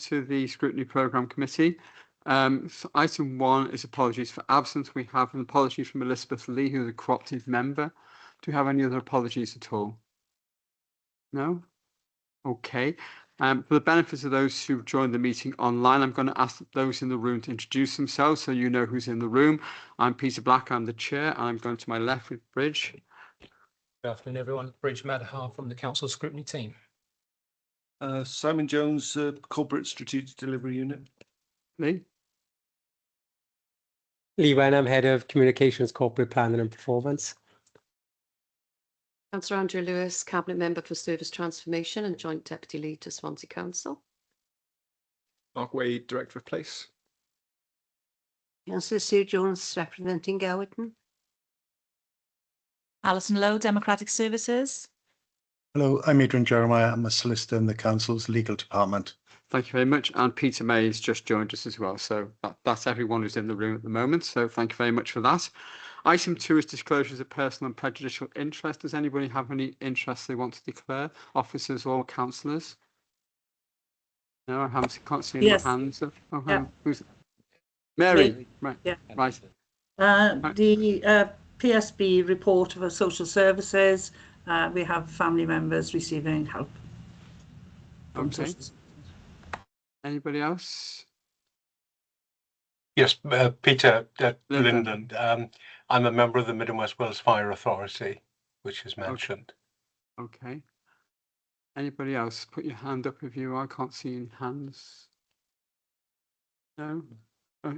to the Scrutiny Programme Committee. So item 1 is apologies for absence. We have an apology from Elizabeth Lee, who is a cooperative member. Do we have any other apologies at all? No? Okay. For the benefit of those who've joined the meeting online, I'm going to ask those in the room to introduce themselves so you know who's in the room. I'm Peter Black, I'm the chair, and I'm going to my left with Bridge. Good afternoon, everyone. Bridge Madhar from the Council Scrutiny team. Simon Jones, Corporate Strategic Delivery Unit. Lee? Lee Wen, I'm Head of Communications, Corporate Planning and Performance. Councillor Andrew Lewis, Cabinet Member for Service Transformation and Joint Deputy Lead to Swansea Council. Mark Wade, Director of Place. Councillor Sue Jones, representing Gowerton. Alison Lowe, Democratic Services. Hello, I'm Adrian Jeremiah. I'm a solicitor in the Council's Legal Department. Thank you very much. And Peter May has just joined us as well. So that's everyone who's in the room at the moment. So thank you very much for that. Item 2 is disclosures of personal and prejudicial interest. Does anybody have any interest they want to declare? Officers or councillors? No, I can't see any hands. Oh, yeah. Who's Mary? Right. Yeah. Right. The PSB report for social services. We have family members receiving help. Okay. Anybody else? Yes, Peter Linden. I'm a member of the Mid and West Wales Fire Authority, which is mentioned. Okay. Anybody else? Put your hand up if you are. I can't see any hands. No? Oh.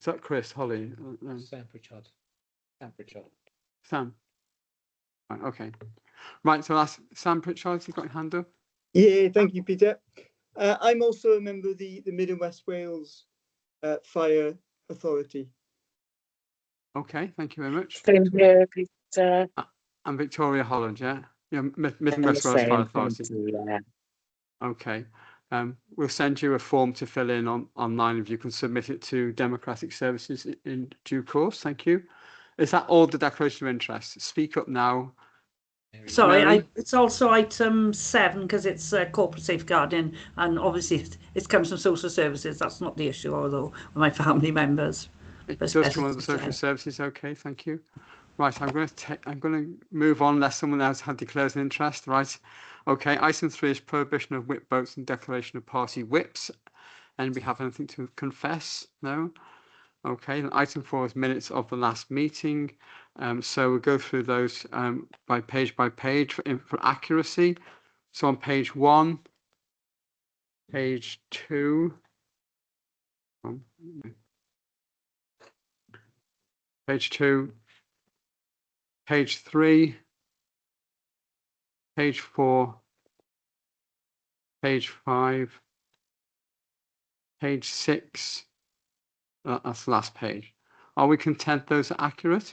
Is that Chris, Holly? No. Sam Pritchard. Sam Pritchard. Sam. Right, okay. Right, so that's Sam Pritchard. You've got your hand up? Yeah, thank you, Peter. I'm also a member of the Mid and West Wales Fire Authority. Okay, thank you very much. Same here, Peter. I'm Victoria Holland, yeah? Yeah, Mid and West Wales Fire Authority. Yeah. Okay. We'll send you a form to fill in online if you can submit it to Democratic Services in due course. Thank you. Is that all the declaration of interest? Speak up now. Sorry, it's also item 7 because it's corporate safeguarding, and obviously it comes from social services. That's not the issue, although my family members. It does come under the social services. Okay, thank you. Right, I'm going to move on unless someone else had declared an interest. Right. Okay. Item 3 is prohibition of whip votes and declaration of party whips. And we have anything to confess? No. Okay. And item 4 is minutes of the last meeting. So we'll go through those by page for accuracy. So on page 1, page 2. Page 2, page 3, page 4, page 5, page 6. That's the last page. Are we content those are accurate?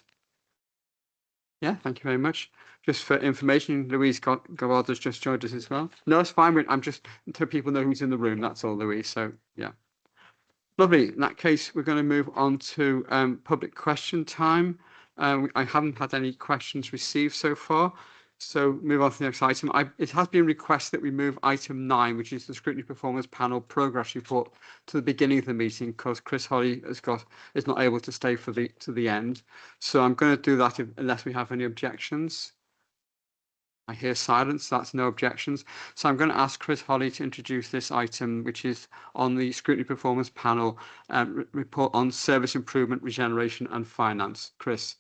Yeah, thank you very much. Just for information, Louise Gavard has just joined us as well. No, it's fine. I'm just so people know who's in the room. That's all, Louise. So, yeah. Lovely. In that case, we're going to move on to public question time. I haven't had any questions received so far. So move on to the next item. It has been requested that we move item 9, which is the Scrutiny Performance Panel Progress Report, to the beginning of the meeting because Chris Holly is not able to stay to the end. So I'm going to do that unless we have any objections. I hear silence. That's no objections. So I'm going to ask Chris Holly to introduce this item, which is on the Scrutiny Performance Panel report on service improvement, regeneration and finance. Chris.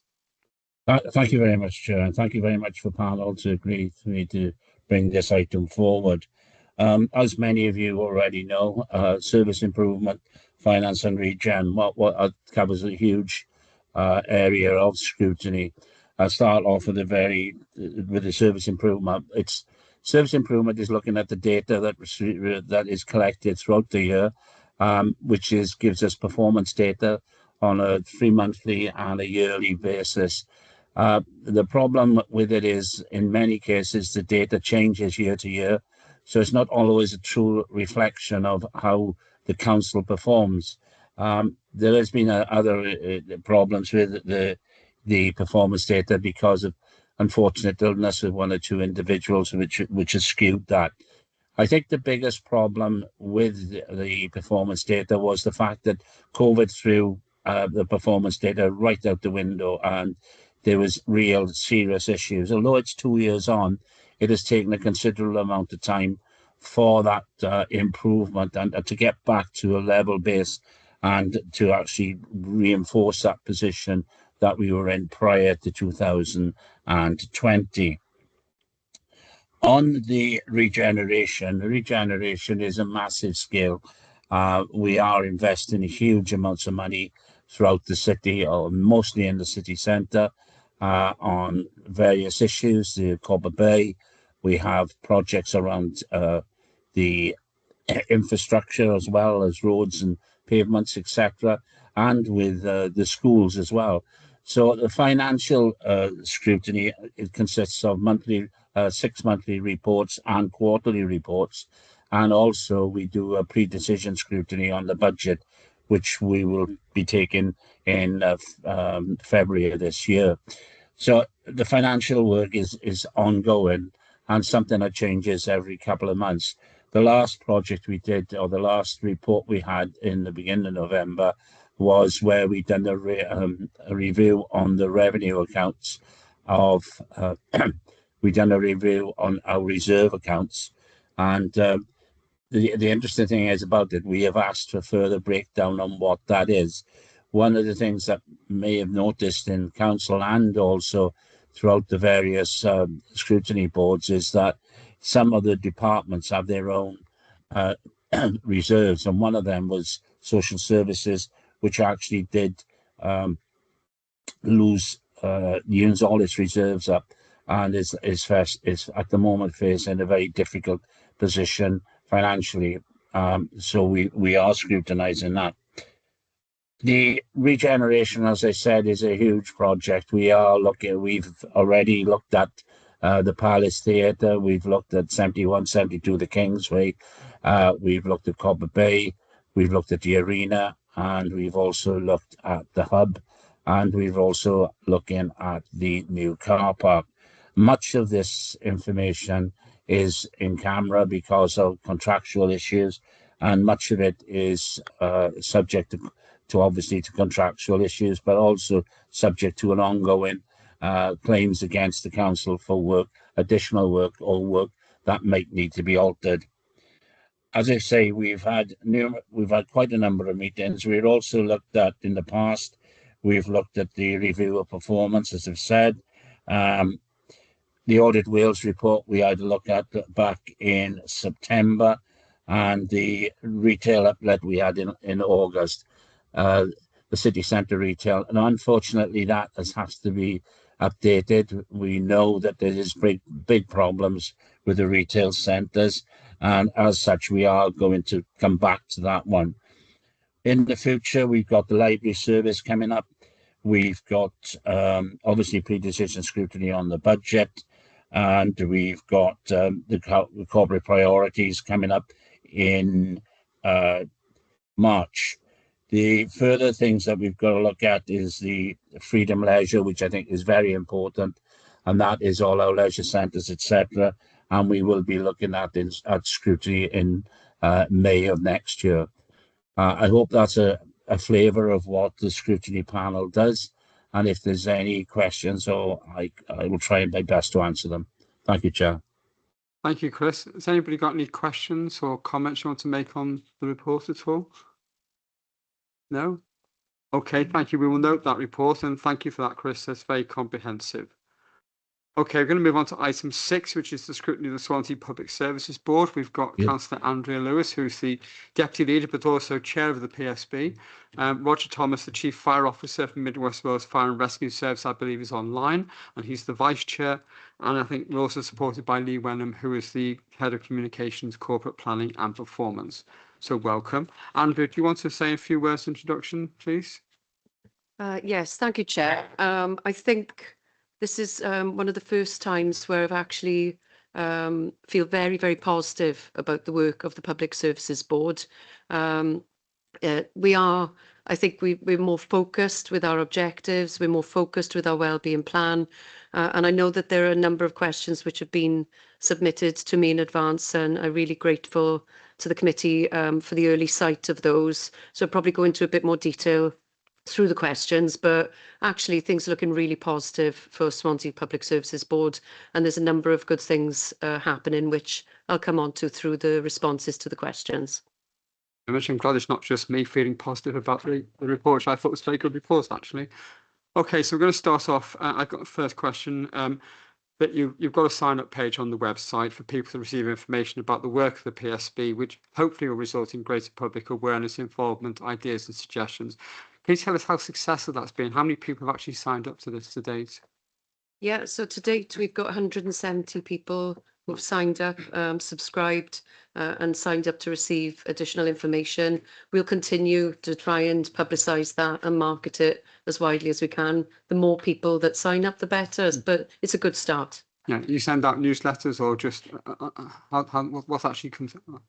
Thank you very much, Chair, and thank you very much for panel to agree for me to bring this item forward. As many of you already know, service improvement, finance and regen covers a huge area of scrutiny. I'll start off with the service improvement. Service improvement is looking at the data that is collected throughout the year, which gives us performance data on a 3-monthly and a yearly basis. The problem with it is, in many cases, the data changes year to year, so it's not always a true reflection of how the council performs. There has been other problems with the performance data because of unfortunate illness of 1 or 2 individuals, which has skewed that. I think the biggest problem with the performance data was the fact that COVID threw the performance data right out the window, and there was real serious issues. Although it's 2 years on, it has taken a considerable amount of time for that improvement and to get back to a level base and to actually reinforce that position that we were in prior to 2020. On the regeneration is a massive scale. We are investing huge amounts of money throughout the city, or mostly in the city centre, on various issues. The Cobber Bay, we have projects around the infrastructure as well as roads and pavements, etc., and with the schools as well. So the financial scrutiny, it consists of monthly, 6 monthly reports and quarterly reports, and also we do a pre-decision scrutiny on the budget, which we will be taking in February of this year. So the financial work is ongoing and something that changes every couple of months. The last project we did, or the last report we had in the beginning of November, was where we done a review on the revenue accounts of, we done a review on our reserve accounts. And the interesting thing is about it, we have asked for further breakdown on what that is. One of the things that may have noticed in council and also throughout the various scrutiny boards is that some of the departments have their own reserves, and one of them was social services, which actually did use all its reserves up, and is at the moment facing a very difficult position financially. So we are scrutinising that. The regeneration, as I said, is a huge project. We've already looked at the Palace Theatre, we've looked at 71, 72 the Kingsway, we've looked at Cobber Bay, we've looked at the arena, and we've also looked at the hub, and we've also looking at the new car park. Much of this information is in camera because of contractual issues, and much of it is subject to obviously to contractual issues, but also subject to an ongoing claims against the council for work, additional work, or work that might need to be altered. As I say, we've had quite a number of meetings. We've also looked at, in the past, we've looked at the review of performance, as I've said. The Audit Wales report we had a look at back in September, and the retail outlet we had in August, the city centre retail, and unfortunately that has to be updated. We know that there is big problems with the retail centres, and as such we are going to come back to that one. In the future, we've got the library service coming up. We've got obviously pre-decision scrutiny on the budget, and we've got the corporate priorities coming up in March. The further things that we've got to look at is the freedom leisure, which I think is very important, and that is all our leisure centres, etc. And we will be looking at scrutiny in May of next year. I hope that's a flavour of what the scrutiny panel does, and if there's any questions, I will try my best to answer them. Thank you, Chair. Thank you, Chris. Has anybody got any questions or comments you want to make on the report at all? No? Okay, thank you. We will note that report, and thank you for that, Chris. That's very comprehensive. Okay, we're going to move on to item 6, which is the scrutiny of the Swansea Public Services Board. We've got Councillor Andrea Lewis, who's the Deputy Leader, but also Chair of the PSB. Roger Thomas, the Chief Fire Officer from Mid West Wales Fire and Rescue Service, I believe, is online, and he's the Vice Chair. And I think we're also supported by Lee Wenham, who is the Head of Communications, Corporate Planning and Performance. So welcome. Andrea, do you want to say a few words of introduction, please? Yes, thank you, Chair. I think this is one of the first times where I've actually feel very, very positive about the work of the Public Services Board. We are I think we're more focused with our objectives, we're more focused with our wellbeing plan. And I know that there are a number of questions which have been submitted to me in advance, and I'm really grateful to the committee for the early sight of those. So I'll probably go into a bit more detail through the questions, but actually things are looking really positive for Swansea Public Services Board, and there's a number of good things happening, which I'll come on to through the responses to the questions. I'm glad it's not just me feeling positive about the report, which I thought was very good report, actually. Okay, so we're going to start off. I've got the first question. That you've got a sign-up page on the website for people to receive information about the work of the PSB, which hopefully will result in greater public awareness, involvement, ideas and suggestions. Can you tell us how successful that's been? How many people have actually signed up to this to date? Yeah, so to date, we've got 170 people who've signed up, subscribed and signed up to receive additional information. We'll continue to try and publicise that and market it as widely as we can. The more people that sign up, the better, but it's a good start. Yeah, you send out newsletters or just what actually comes out?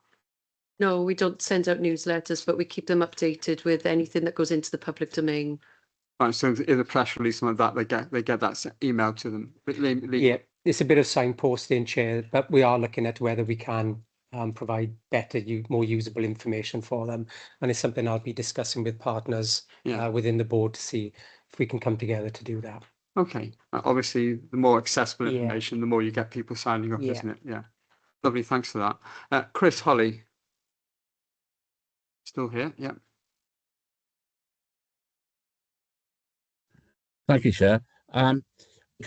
No, we don't send out newsletters, but we keep them updated with anything that goes into the public domain. Right, so in a press release like that, they get that emailed to them. Yeah, it's a bit of signposting, Chair, but we are looking at whether we can provide better, more usable information for them, and it's something I'll be discussing with partners within the board to see if we can come together to do that. Okay, obviously, the more accessible information, the more you get people signing up, isn't it? Yeah, lovely. Thanks for that, Chris Holly. Still here? Yeah. Thank you, Chair. Can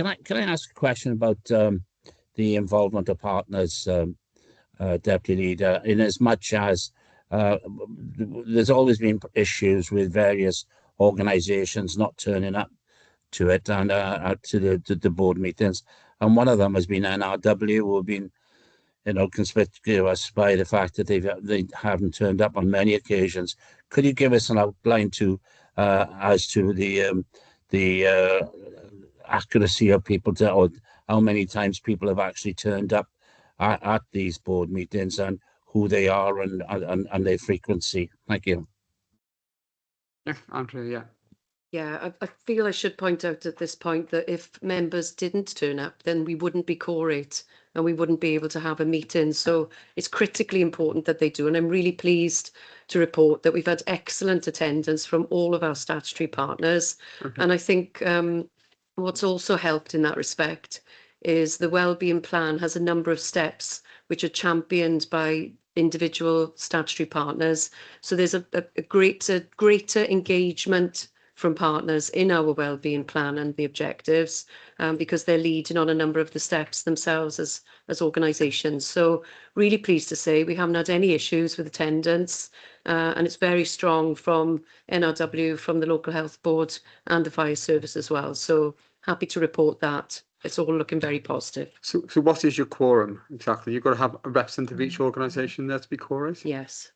I ask a question about the involvement of partners, Deputy Leader, in as much as there's always been issues with various organisations not turning up to it and to the board meetings, and one of them has been NRW, who have been, conspicuous by the fact that they haven't turned up on many occasions. Could you give us an outline as to the accuracy of people or how many times people have actually turned up at these board meetings and who they are and their frequency? Thank you. Yeah, Andrew, yeah. Yeah, I feel I should point out at this point that if members didn't turn up, then we wouldn't be quorate and we wouldn't be able to have a meeting. So it's critically important that they do. And I'm really pleased to report that we've had excellent attendance from all of our statutory partners. Okay. And I think what's also helped in that respect is the wellbeing plan has a number of steps which are championed by individual statutory partners. So there's a greater engagement from partners in our wellbeing plan and the objectives, because they're leading on a number of the steps themselves as organisations. So really pleased to say we haven't had any issues with attendance, and it's very strong from NRW, from the local health board and the fire service as well. So happy to report that it's all looking very positive. So what is your quorum exactly? You've got to have a representative of each organisation there to be quorate? Yes.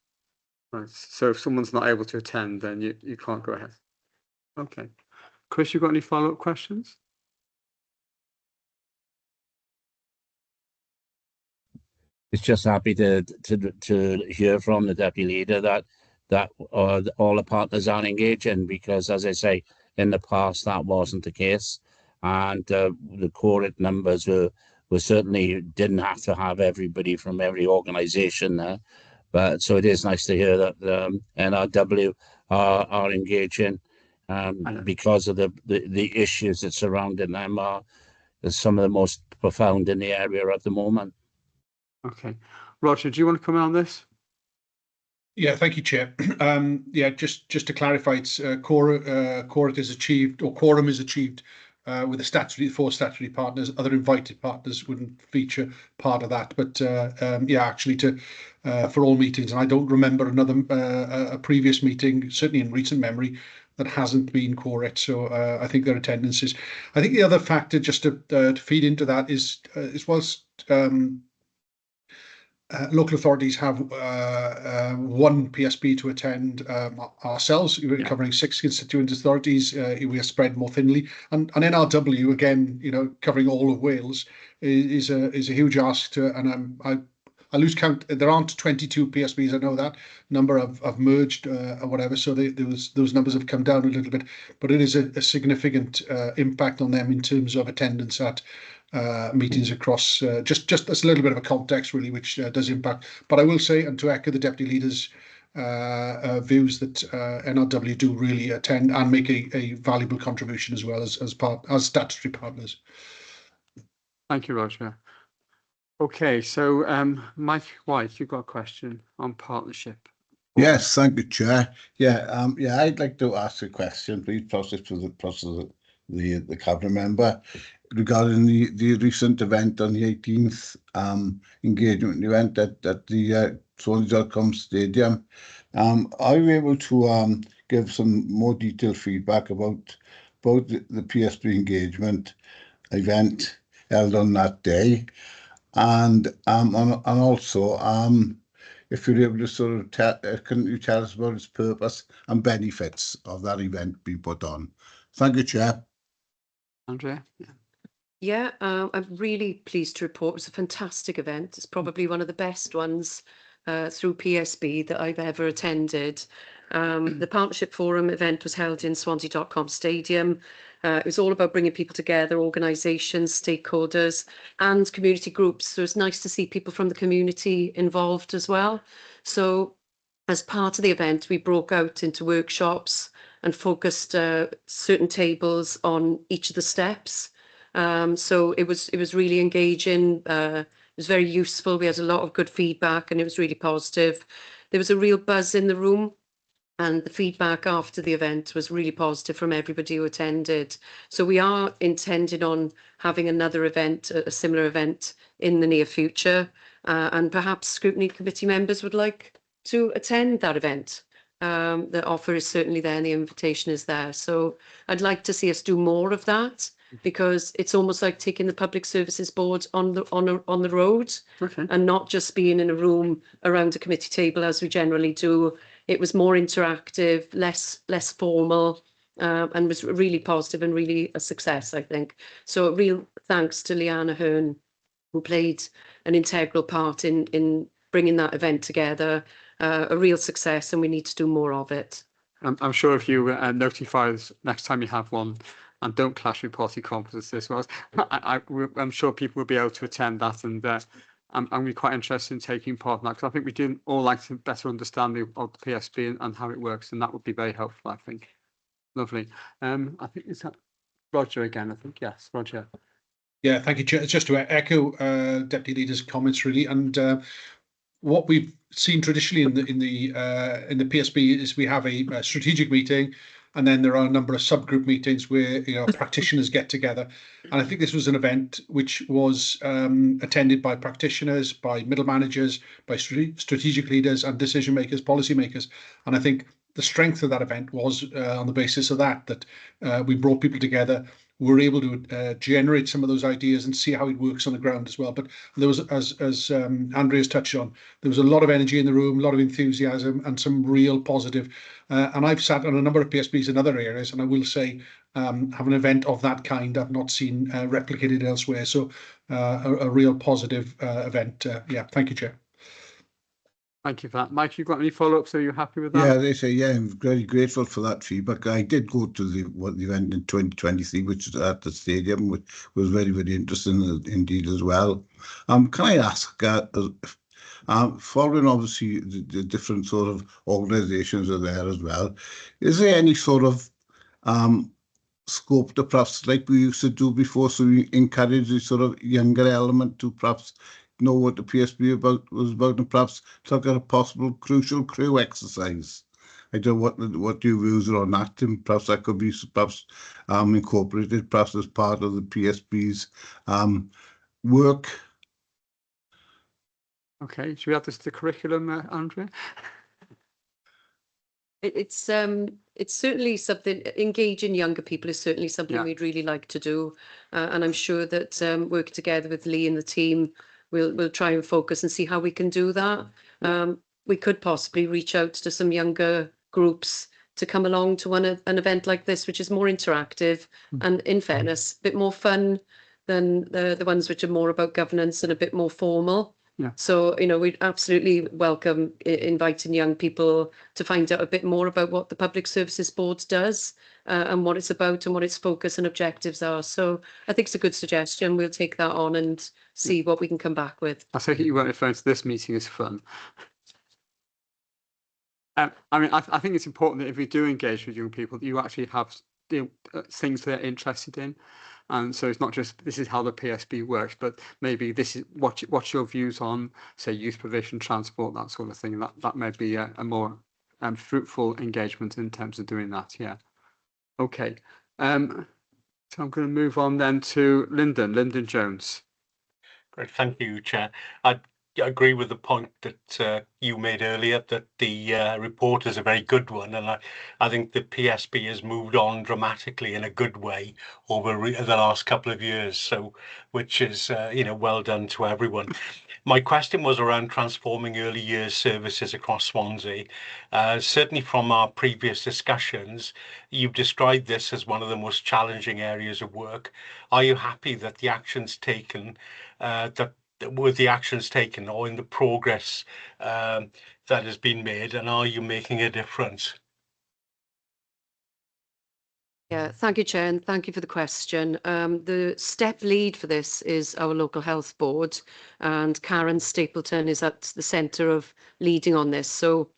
Right. So if someone's not able to attend, then you can't go ahead. Okay. Chris, you got any follow-up questions? It's just happy to hear from the Deputy Leader that all the partners are engaging, because, as I say, in the past that wasn't the case, and the quorate numbers were certainly didn't have to have everybody from every organisation there, but so it is nice to hear that NRW are engaging. Because of the issues that surrounding them are some of the most profound in the area at the moment. Okay, Roger, do you want to comment on this? Yeah, thank you, Chair. Yeah, just to clarify, it's quorum is achieved, or quorum is achieved with the 4 statutory partners. Other invited partners wouldn't feature part of that, but yeah, actually for all meetings, and I don't remember a previous meeting, certainly in recent memory, that hasn't been quorate. So I think their attendance is. I think the other factor, just to feed into that, is whilst local authorities have one PSB to attend, ourselves, we're covering 6 constituent authorities. We are spread more thinly, and NRW, again, covering all of Wales, is a huge ask to, and I I lose count. There aren't 22 PSBs. I know that number have merged or whatever. So those numbers have come down a little bit, but it is a significant impact on them in terms of attendance at meetings across. Just that's a little bit of a context really, which does impact. But I will say, and to echo the deputy leaders' views, that NRW do really attend and make a valuable contribution as well as statutory partners. Thank you, Roger. Okay, so Mike White, you've got a question on partnership. Yes, thank you, Chair. Yeah, I'd like to ask a question, please, the cabinet member, regarding the recent event on the 18th, engagement event at the Swansea Stadium. Are you able to give some more detailed feedback about both the PSB engagement event held on that day, and also if you're able to sort of can you tell us about its purpose and benefits of that event being put on? Thank you, Chair. Andrea? Yeah, I'm really pleased to report it was a fantastic event. It's probably one of the best ones through PSB that I've ever attended. The Partnership Forum event was held in Swansea.com Stadium. It was all about bringing people together, organisations, stakeholders and community groups. So it's nice to see people from the community involved as well. So as part of the event, we broke out into workshops and focused certain tables on each of the steps. So it was really engaging. It was very useful. We had a lot of good feedback and it was really positive. There was a real buzz in the room, and the feedback after the event was really positive from everybody who attended. So we are intending on having another event, a similar event in the near future, and perhaps Scrutiny Committee members would like to attend that event. The offer is certainly there and the invitation is there. So I'd like to see us do more of that, because it's almost like taking the Public Services Board on the road, and not just being in a room around a committee table as we generally do. It was more interactive, less formal, and was really positive and really a success, I think. So a real thanks to Leanne Ahern, who played an integral part in bringing that event together. A real success, and we need to do more of it. I'm sure if you notify us next time you have one, and don't clash with party conferences, well, I'm sure people will be able to attend that, and I'm really quite interested in taking part in that, because I think we do all like to better understand the PSB and how it works, and that would be very helpful, I think. Lovely. I think it's Roger again, I think. Yes, Roger. Yeah, thank you, Chair. Just to echo Deputy Leader's comments, really, and what we've seen traditionally in the PSB is we have a strategic meeting, and then there are a number of subgroup meetings where practitioners get together. And I think this was an event which was attended by practitioners, by middle managers, by strategic leaders and decision makers, policy makers. And I think the strength of that event was on the basis of that we brought people together. We're able to generate some of those ideas and see how it works on the ground as well. But there was, as Andrea's touched on, there was a lot of energy in the room, a lot of enthusiasm, and some real positive. And I've sat on a number of PSBs in other areas, and I will say, have an event of that kind I've not seen replicated elsewhere. So a real positive event. Yeah, thank you, Chair. Thank you for that. Mike, you got any follow-ups? Are you happy with that? Yeah, they say, yeah, I'm very grateful for that feedback. I did go to the event in 2023, which was at the stadium, which was very, very interesting indeed as well. Can I ask, following obviously the different sort of organisations are there as well, is there any sort of scope to perhaps, like we used to do before, so we encourage the sort of younger element to perhaps know what the PSB was about, and perhaps talk about a possible crucial crew exercise? I don't know what your views are on that, and perhaps that could be incorporated perhaps as part of the PSB's work. Okay, should we add this to the curriculum, Andrea? It's certainly something. Engaging younger people is certainly something we'd really like to do, and I'm sure that working together with Lee and the team, we'll try and focus and see how we can do that. We could possibly reach out to some younger groups to come along to an event like this, which is more interactive and, in fairness, a bit more fun than the ones which are more about governance and a bit more formal. Yeah. So, you know, we'd absolutely welcome inviting young people to find out a bit more about what the Public Services Board does and what it's about and what its focus and objectives are. So I think it's a good suggestion. We'll take that on and see what we can come back with. I take it you weren't referring to this meeting as fun. I mean, I think it's important that if we do engage with young people, that you actually have things they're interested in. And so it's not just this is how the PSB works, but maybe this is what's your views on, say, youth provision, transport, that sort of thing. That may be a more fruitful engagement in terms of doing that. Yeah. Okay. So I'm going to move on then to Lyndon Jones. Great, thank you, Chair. I agree with the point that you made earlier, that the report is a very good one, and I think the PSB has moved on dramatically in a good way over the last couple of years, so which is well done to everyone. My question was around transforming early years services across Swansea. Certainly from our previous discussions, you've described this as one of the most challenging areas of work. Are you happy that the actions taken with the actions taken or in the progress that has been made, and are you making a difference? Yeah, thank you, Chair, and thank you for the question. The step lead for this is our local health board, and Karen Stapleton is at the centre of leading on this. So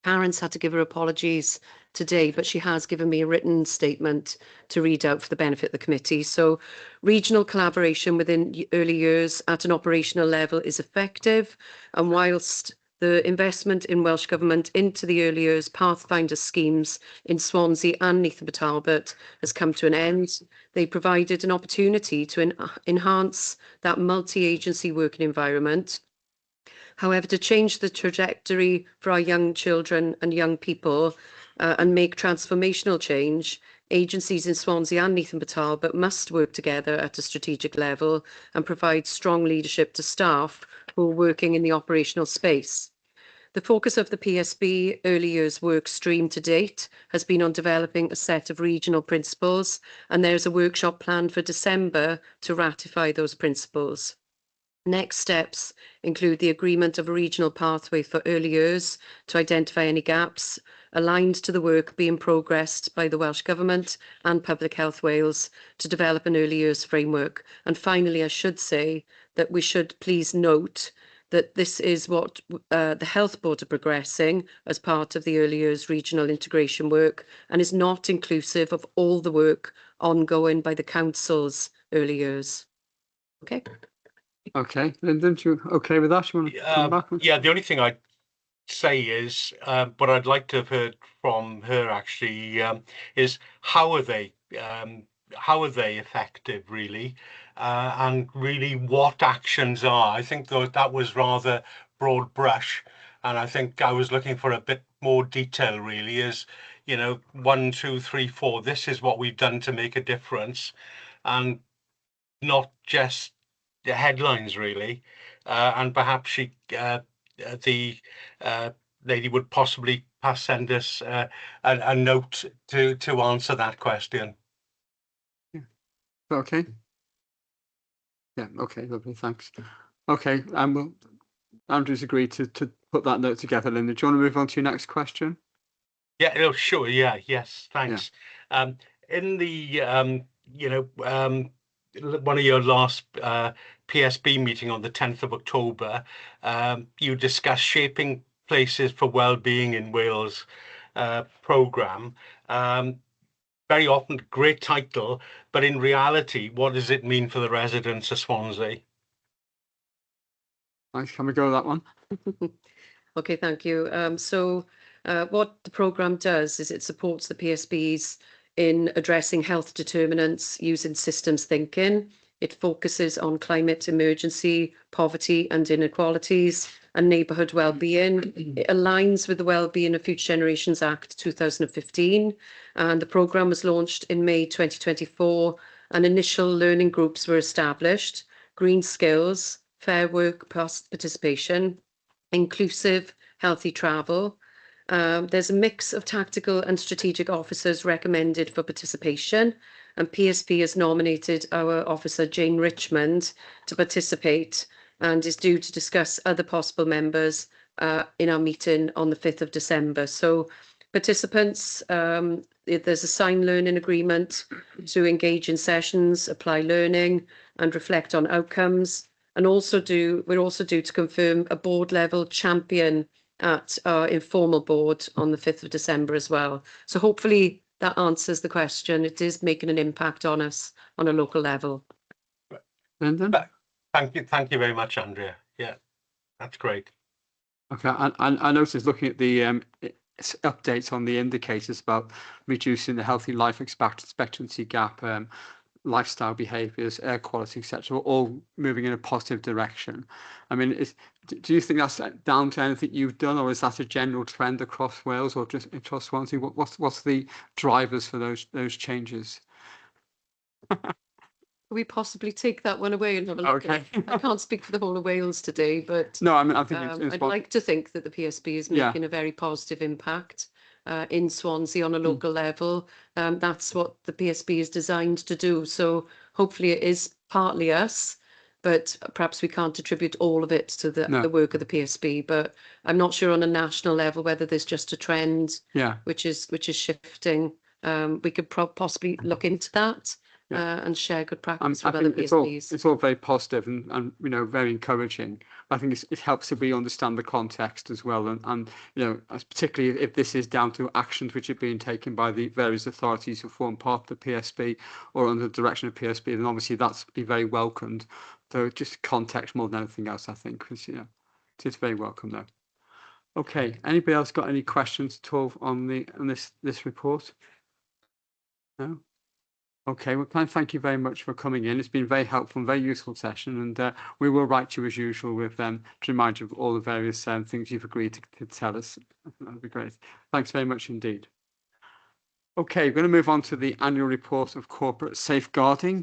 Karen's had to give her apologies today, but she has given me a written statement to read out for the benefit of the committee. So regional collaboration within early years at an operational level is effective, and whilst the investment in Welsh Government into the early years pathfinder schemes in Swansea and Neath Talbot has come to an end, they provided an opportunity to enhance that multi-agency working environment. However, to change the trajectory for our young children and young people and make transformational change, agencies in Swansea and Neath Talbot must work together at a strategic level and provide strong leadership to staff who are working in the operational space. The focus of the PSB early years work stream to date has been on developing a set of regional principles, and there's a workshop planned for December to ratify those principles. Next steps include the agreement of a regional pathway for early years to identify any gaps aligned to the work being progressed by the Welsh Government and Public Health Wales to develop an early years framework. And finally, I should say that we should please note that this is what the Health Board are progressing as part of the early years regional integration work, and is not inclusive of all the work ongoing by the Council's early years. Okay. Okay, Lyndon, you okay with that? You want to come back? Yeah, the only thing I'd say is, but I'd like to have heard from her actually, is how are they effective really, and really what actions are. I think that was rather broad brush, and I think I was looking for a bit more detail really, as 1, 2, 3, 4, this is what we've done to make a difference, and not just the headlines really. And perhaps the lady would possibly send us a note to answer that question. Yeah. Okay. Yeah. Okay. Lovely. Thanks. Okay. And Andrew's agreed to put that note together. Linda, do you want to move on to your next question? Yeah. Oh, sure. Yeah. Yes. Thanks. Yeah. In the one of your last PSB meeting on the 10th of October, you discussed shaping places for well-being in Wales programme. Very often great title, but in reality, what does it mean for the residents of Swansea? Nice. Can we go with that one? Okay, thank you. What the programme does is it supports the PSBs in addressing health determinants using systems thinking. It focuses on climate emergency, poverty and inequalities, and neighbourhood wellbeing. It aligns with the Wellbeing of Future Generations Act 2015, and the programme was launched in May 2024, and initial learning groups were established: green skills, fair work participation, inclusive healthy travel. There's a mix of tactical and strategic officers recommended for participation, and PSP has nominated our officer Jane Richmond to participate. and is due to discuss other possible members in our meeting on the 5th of December. So participants, there's a signed learning agreement to engage in sessions, apply learning and reflect on outcomes, and we're also due to confirm a board level champion at our informal board on the 5th of December as well. So hopefully that answers the question. It is making an impact on us on a local level. Lyndon? Thank you very much, Andrea. Yeah, that's great. Okay, I noticed looking at the updates on the indicators about reducing the healthy life expectancy gap, lifestyle behaviours, air quality, etc., all moving in a positive direction. I mean, do you think that's down to anything you've done, or is that a general trend across Wales or just across Swansea? What's the drivers for those changes? We possibly take that one away and have a look at it. I can't speak for the whole of Wales today, but no, I mean, I think I'd like to think that the PSB is making a very positive impact in Swansea on a local level. That's what the PSB is designed to do. So hopefully it is partly us, but perhaps we can't attribute all of it to the work of the PSB. But I'm not sure on a national level whether there's just a trend which is shifting. We could possibly look into that. And share good practice with other PSBs. It's all very positive and very encouraging. I think it helps if we understand the context as well, and particularly if this is down to actions which are being taken by the various authorities who form part of the PSB or under the direction of PSB, then obviously that's be very welcomed. So just context more than anything else, I think, because it's very welcome though. Okay, anybody else got any questions at all on this report? No. Okay, well, thank you very much for coming in. It's been very helpful and very useful session, and we will write to you as usual with to remind you of all the various things you've agreed to tell us. That'd be great. Thanks very much indeed. Okay, we're going to move on to the annual report of corporate safeguarding.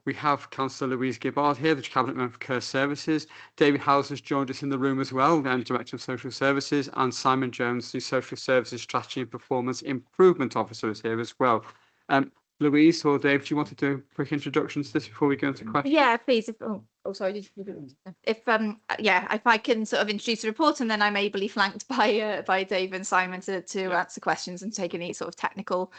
We have Councillor Louise Gibbard here, the Cabinet Member for Care Services. David Howes has joined us in the room as well, Director of Social Services, and Simon Jones, the Social Services Strategy and Performance Improvement Officer, is here as well. Louise or Dave, do you want to do a quick introduction to this before we go into questions? Yeah, please. Sorry. If I can sort of introduce the report, and then I'm ably flanked by Dave and Simon to answer questions and take any sort of technical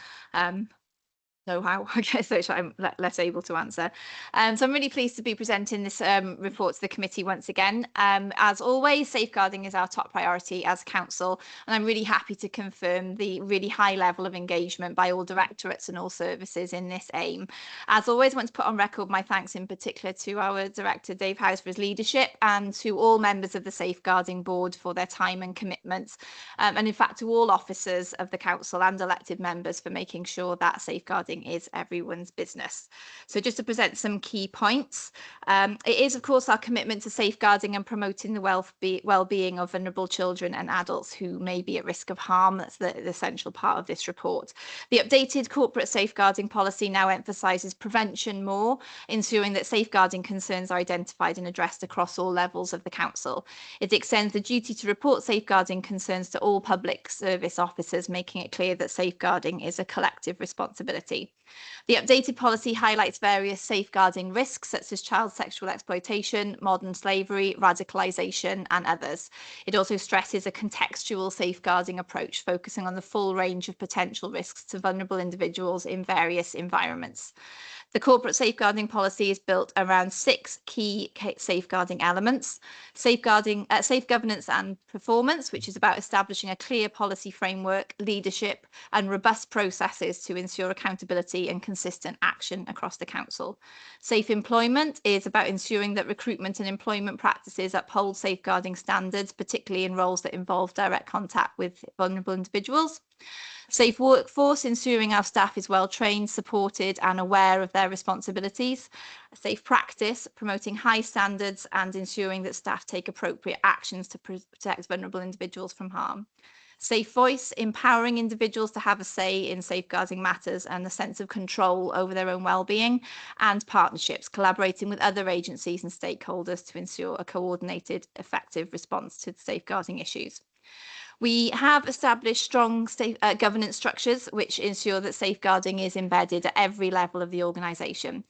know-how, I guess, which I'm less able to answer. So I'm really pleased to be presenting this report to the committee once again. As always, safeguarding is our top priority as council, and I'm really happy to confirm the really high level of engagement by all directorates and all services in this aim. As always, I want to put on record my thanks in particular to our director Dave Howes for his leadership, and to all members of the safeguarding board for their time and commitment, and in fact to all officers of the council and elected members for making sure that safeguarding is everyone's business. So just to present some key points, it is of course our commitment to safeguarding and promoting the well-being of vulnerable children and adults who may be at risk of harm. That's the essential part of this report. The updated corporate safeguarding policy now emphasises prevention more, ensuring that safeguarding concerns are identified and addressed across all levels of the council. It extends the duty to report safeguarding concerns to all public service officers, making it clear that safeguarding is a collective responsibility. The updated policy highlights various safeguarding risks such as child sexual exploitation, modern slavery, radicalisation and others. It also stresses a contextual safeguarding approach, focusing on the full range of potential risks to vulnerable individuals in various environments. The corporate safeguarding policy is built around 6 key safeguarding elements: safe governance and performance, which is about establishing a clear policy framework, leadership and robust processes to ensure accountability and consistent action across the council. Safe employment is about ensuring that recruitment and employment practices uphold safeguarding standards, particularly in roles that involve direct contact with vulnerable individuals. Safe workforce, ensuring our staff is well trained, supported and aware of their responsibilities. Safe practice, promoting high standards and ensuring that staff take appropriate actions to protect vulnerable individuals from harm. Safe voice, empowering individuals to have a say in safeguarding matters and a sense of control over their own well-being. And partnerships, collaborating with other agencies and stakeholders to ensure a coordinated, effective response to the safeguarding issues. We have established strong governance structures which ensure that safeguarding is embedded at every level of the organisation.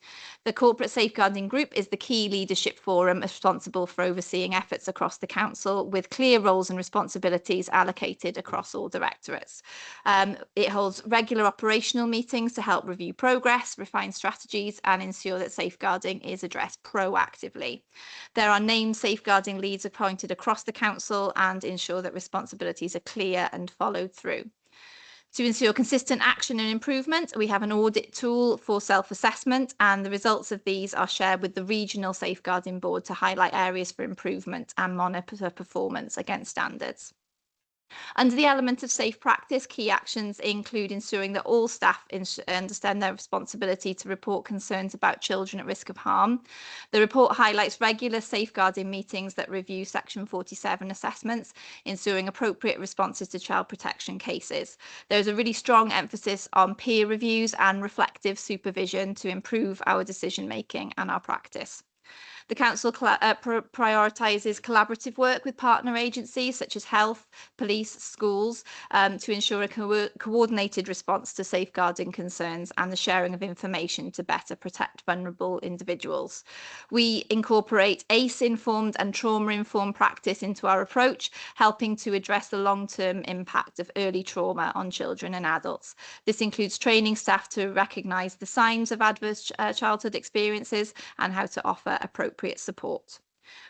The Corporate Safeguarding Group is the key leadership forum responsible for overseeing efforts across the Council, with clear roles and responsibilities allocated across all directorates. It holds regular operational meetings to help review progress, refine strategies and ensure that safeguarding is addressed proactively. There are named safeguarding leads appointed across the Council and ensure that responsibilities are clear and followed through. To ensure consistent action and improvement, we have an audit tool for self-assessment, and the results of these are shared with the Regional Safeguarding Board to highlight areas for improvement and monitor performance against standards. Under the element of safe practice, key actions include ensuring that all staff understand their responsibility to report concerns about children at risk of harm. The report highlights regular safeguarding meetings that review Section 47 assessments, ensuring appropriate responses to child protection cases. There's a really strong emphasis on peer reviews and reflective supervision to improve our decision making and our practice. The Council prioritises collaborative work with partner agencies such as health, police, schools to ensure a coordinated response to safeguarding concerns and the sharing of information to better protect vulnerable individuals. We incorporate ACE-informed and trauma-informed practice into our approach, helping to address the long-term impact of early trauma on children and adults. This includes training staff to recognise the signs of adverse childhood experiences and how to offer appropriate support.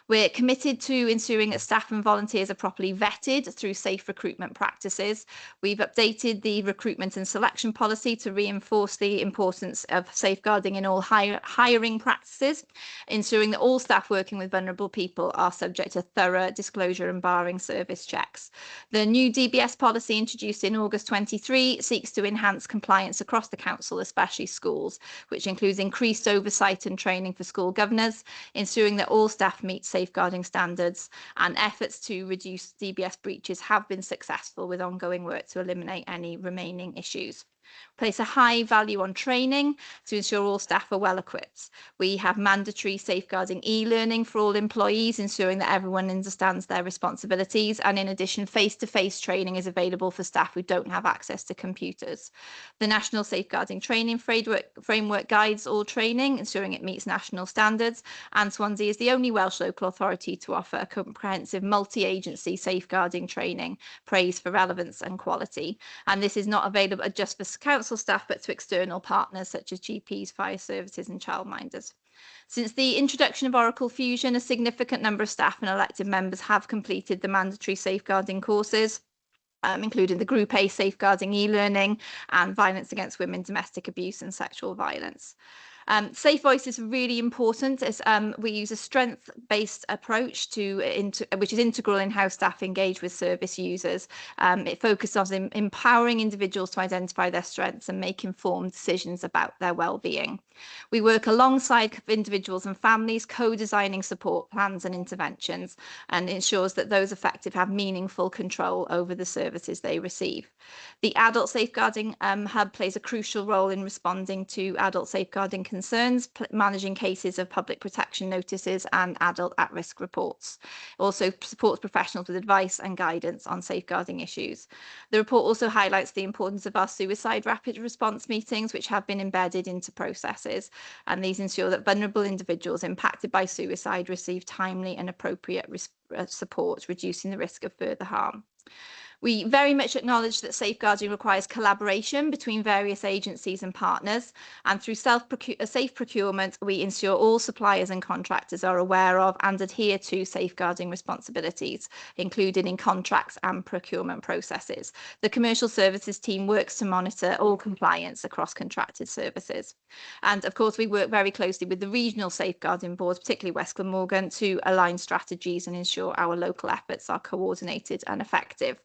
We're committed to ensuring that staff and volunteers are properly vetted through safe recruitment practices. We've updated the recruitment and selection policy to reinforce the importance of safeguarding in all hiring practices, ensuring that all staff working with vulnerable people are subject to thorough disclosure and barring service checks. The new DBS policy introduced in August 23 seeks to enhance compliance across the Council, especially schools, which includes increased oversight and training for school governors, ensuring that all staff meet safeguarding standards, and efforts to reduce DBS breaches have been successful with ongoing work to eliminate any remaining issues. Place a high value on training to ensure all staff are well equipped. We have mandatory safeguarding e-learning for all employees, ensuring that everyone understands their responsibilities, and in addition, face-to-face training is available for staff who don't have access to computers. The National Safeguarding Training Framework guides all training, ensuring it meets national standards, and Swansea is the only Welsh local authority to offer a comprehensive multi-agency safeguarding training, praised for relevance and quality. And this is not available just for Council staff, but to external partners such as GPs, fire services and childminders. Since the introduction of Oracle Fusion, a significant number of staff and elected members have completed the mandatory safeguarding courses, including the Group A safeguarding e-learning and violence against women, domestic abuse and sexual violence. Safe Voice is really important as we use a strength-based approach which is integral in how staff engage with service users. It focuses on empowering individuals to identify their strengths and make informed decisions about their well-being. We work alongside individuals and families, co-designing support plans and interventions, and ensures that those affected have meaningful control over the services they receive. The Adult Safeguarding Hub plays a crucial role in responding to adult safeguarding concerns, managing cases of public protection notices and adult at-risk reports. It also supports professionals with advice and guidance on safeguarding issues. The report also highlights the importance of our suicide rapid response meetings, which have been embedded into processes, and these ensure that vulnerable individuals impacted by suicide receive timely and appropriate support, reducing the risk of further harm. We very much acknowledge that safeguarding requires collaboration between various agencies and partners, and through safe procurement, we ensure all suppliers and contractors are aware of and adhere to safeguarding responsibilities, included in contracts and procurement processes. The commercial services team works to monitor all compliance across contracted services. And of course, we work very closely with the regional safeguarding boards, particularly West Glamorgan, to align strategies and ensure our local efforts are coordinated and effective.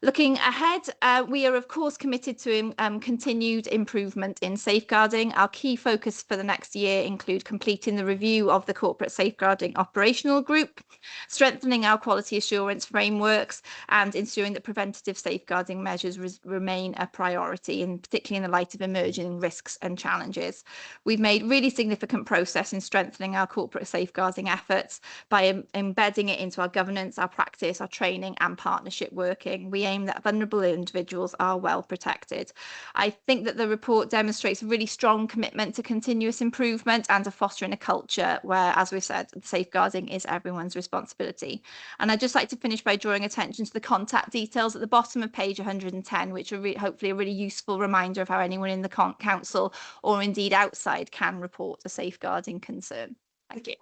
Looking ahead, we are of course committed to continued improvement in safeguarding. Our key focus for the next year include completing the review of the corporate safeguarding operational group, strengthening our quality assurance frameworks, and ensuring that preventative safeguarding measures remain a priority, and particularly in the light of emerging risks and challenges. We've made really significant progress in strengthening our corporate safeguarding efforts by embedding it into our governance, our practice, our training and partnership working. We aim that vulnerable individuals are well protected. I think that the report demonstrates a really strong commitment to continuous improvement and to fostering a culture where, as we've said, safeguarding is everyone's responsibility. And I'd just like to finish by drawing attention to the contact details at the bottom of page 110, which are hopefully a really useful reminder of how anyone in the council or indeed outside can report a safeguarding concern. Thank you.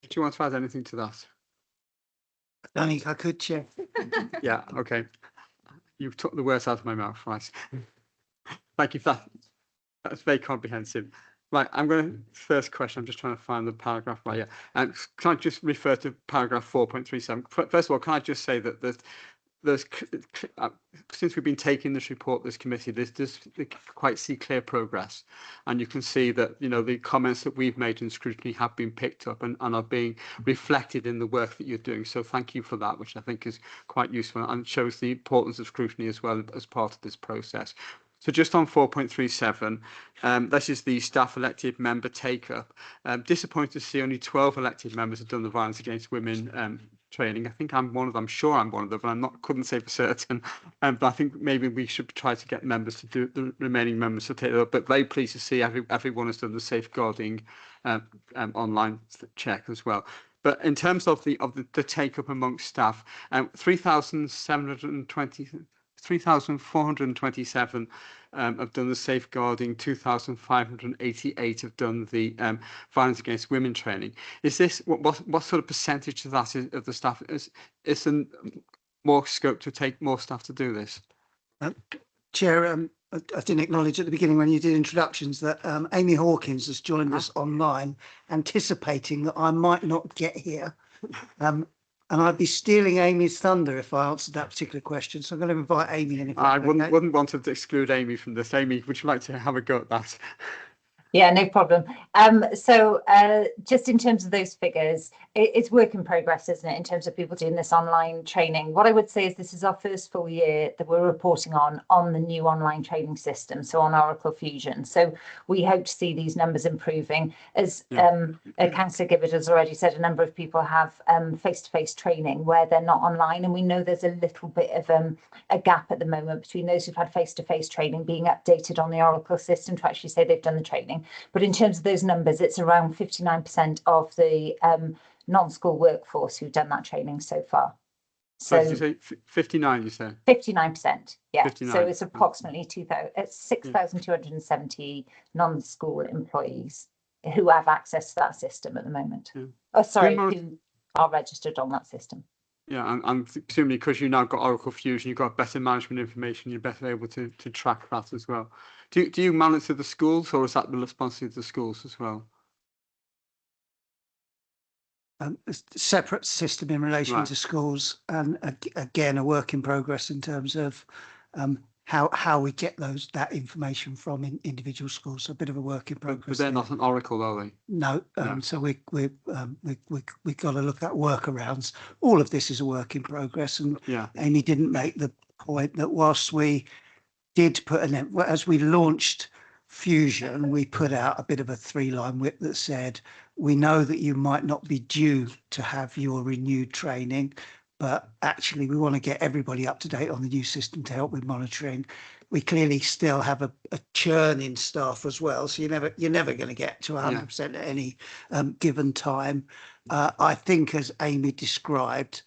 Do you want to add anything to that? I don't think I could, Chair. Yeah, okay. You've took the words out of my mouth, right? Thank you for that. That's very comprehensive. Right, I'm going to, first question, I'm just trying to find the paragraph right here. And can I just refer to paragraph 4.37? First of all, can I just say that there's since we've been taking this report, this committee, there's quite see clear progress, and you can see that, you know, the comments that we've made in scrutiny have been picked up and are being reflected in the work that you're doing. So thank you for that, which I think is quite useful and shows the importance of scrutiny as well as part of this process. So just on 4.37, this is the staff elected member take-up. Disappointed to see only 12 elected members have done the violence against women training. I think I'm one of them. I'm sure I'm one of them, but couldn't say for certain. But I think maybe we should try to get members to do the remaining members to take it up. But very pleased to see everyone has done the safeguarding online check as well. But in terms of the take-up amongst staff, 3,427 have done the safeguarding, 2,588 have done the violence against women training. Is this what sort of percentage of that of the staff is there more scope to take more staff to do this? Chair, I didn't acknowledge at the beginning when you did introductions that Amy Hawkins has joined us online, anticipating that I might not get here. And I'd be stealing Amy's thunder if I answered that particular question. So I'm going to invite Amy in. If I wouldn't want to exclude Amy from this. Amy, would you like to have a go at that? Yeah, no problem. So just in terms of those figures, it's work in progress, isn't it, in terms of people doing this online training? What I would say is this is our first full year that we're reporting on the new online training system, so on Oracle Fusion. So we hope to see these numbers improving. As Councillor Gibbard has already said, a number of people have face-to-face training where they're not online, and we know there's a little bit of a gap at the moment between those who've had face-to-face training being updated on the Oracle system to actually say they've done the training. But in terms of those numbers, it's around 59% of the non-school workforce who've done that training so far. So did you say 59, you said? 59%, yeah. 59. So it's approximately 6,270 non-school employees who have access to that system at the moment. Yeah. Oh, sorry, who are registered on that system. Yeah, and presumably because you now got Oracle Fusion, you've got better management information, you're better able to track that as well. Do you monitor the schools, or is that the responsibility of the schools as well? A separate system in relation to schools, and again a work in progress in terms of how we get that information from individual schools. So a bit of a work in progress. But they're not an Oracle, are they? No. So we've got to look at workarounds. All of this is a work in progress, and Amy didn't make the point that whilst we did put as we launched Fusion, we put out a bit of a 3-line whip that said, we know that you might not be due to have your renewed training, but actually we want to get everybody up to date on the new system to help with monitoring. We clearly still have a churn in staff as well, so you're never going to get to 100% at any given time. I think, as Amy described,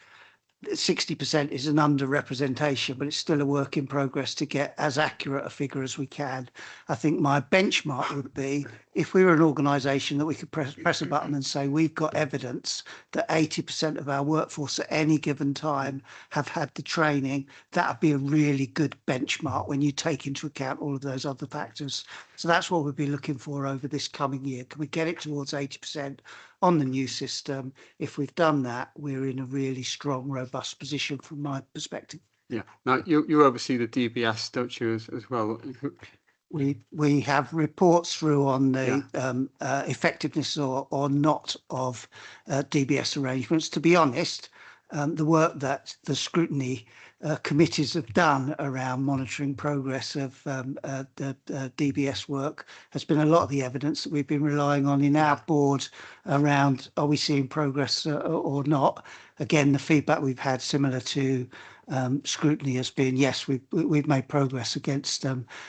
60% is an underrepresentation, but it's still a work in progress to get as accurate a figure as we can. I think my benchmark would be if we were an organisation that we could press a button and say we've got evidence that 80% of our workforce at any given time have had the training. That would be a really good benchmark when you take into account all of those other factors. So that's what we'll be looking for over this coming year. Can we get it towards 80%? on the new system. If we've done that, we're in a really strong, robust position from my perspective. Yeah. Now you oversee the DBS, don't you, as well? We have reports through on the effectiveness or not of DBS arrangements. To be honest, the work that the scrutiny committees have done around monitoring progress of the DBS work has been a lot of the evidence that we've been relying on in our board around are we seeing progress or not. Again, the feedback we've had similar to scrutiny has been yes, we've made progress against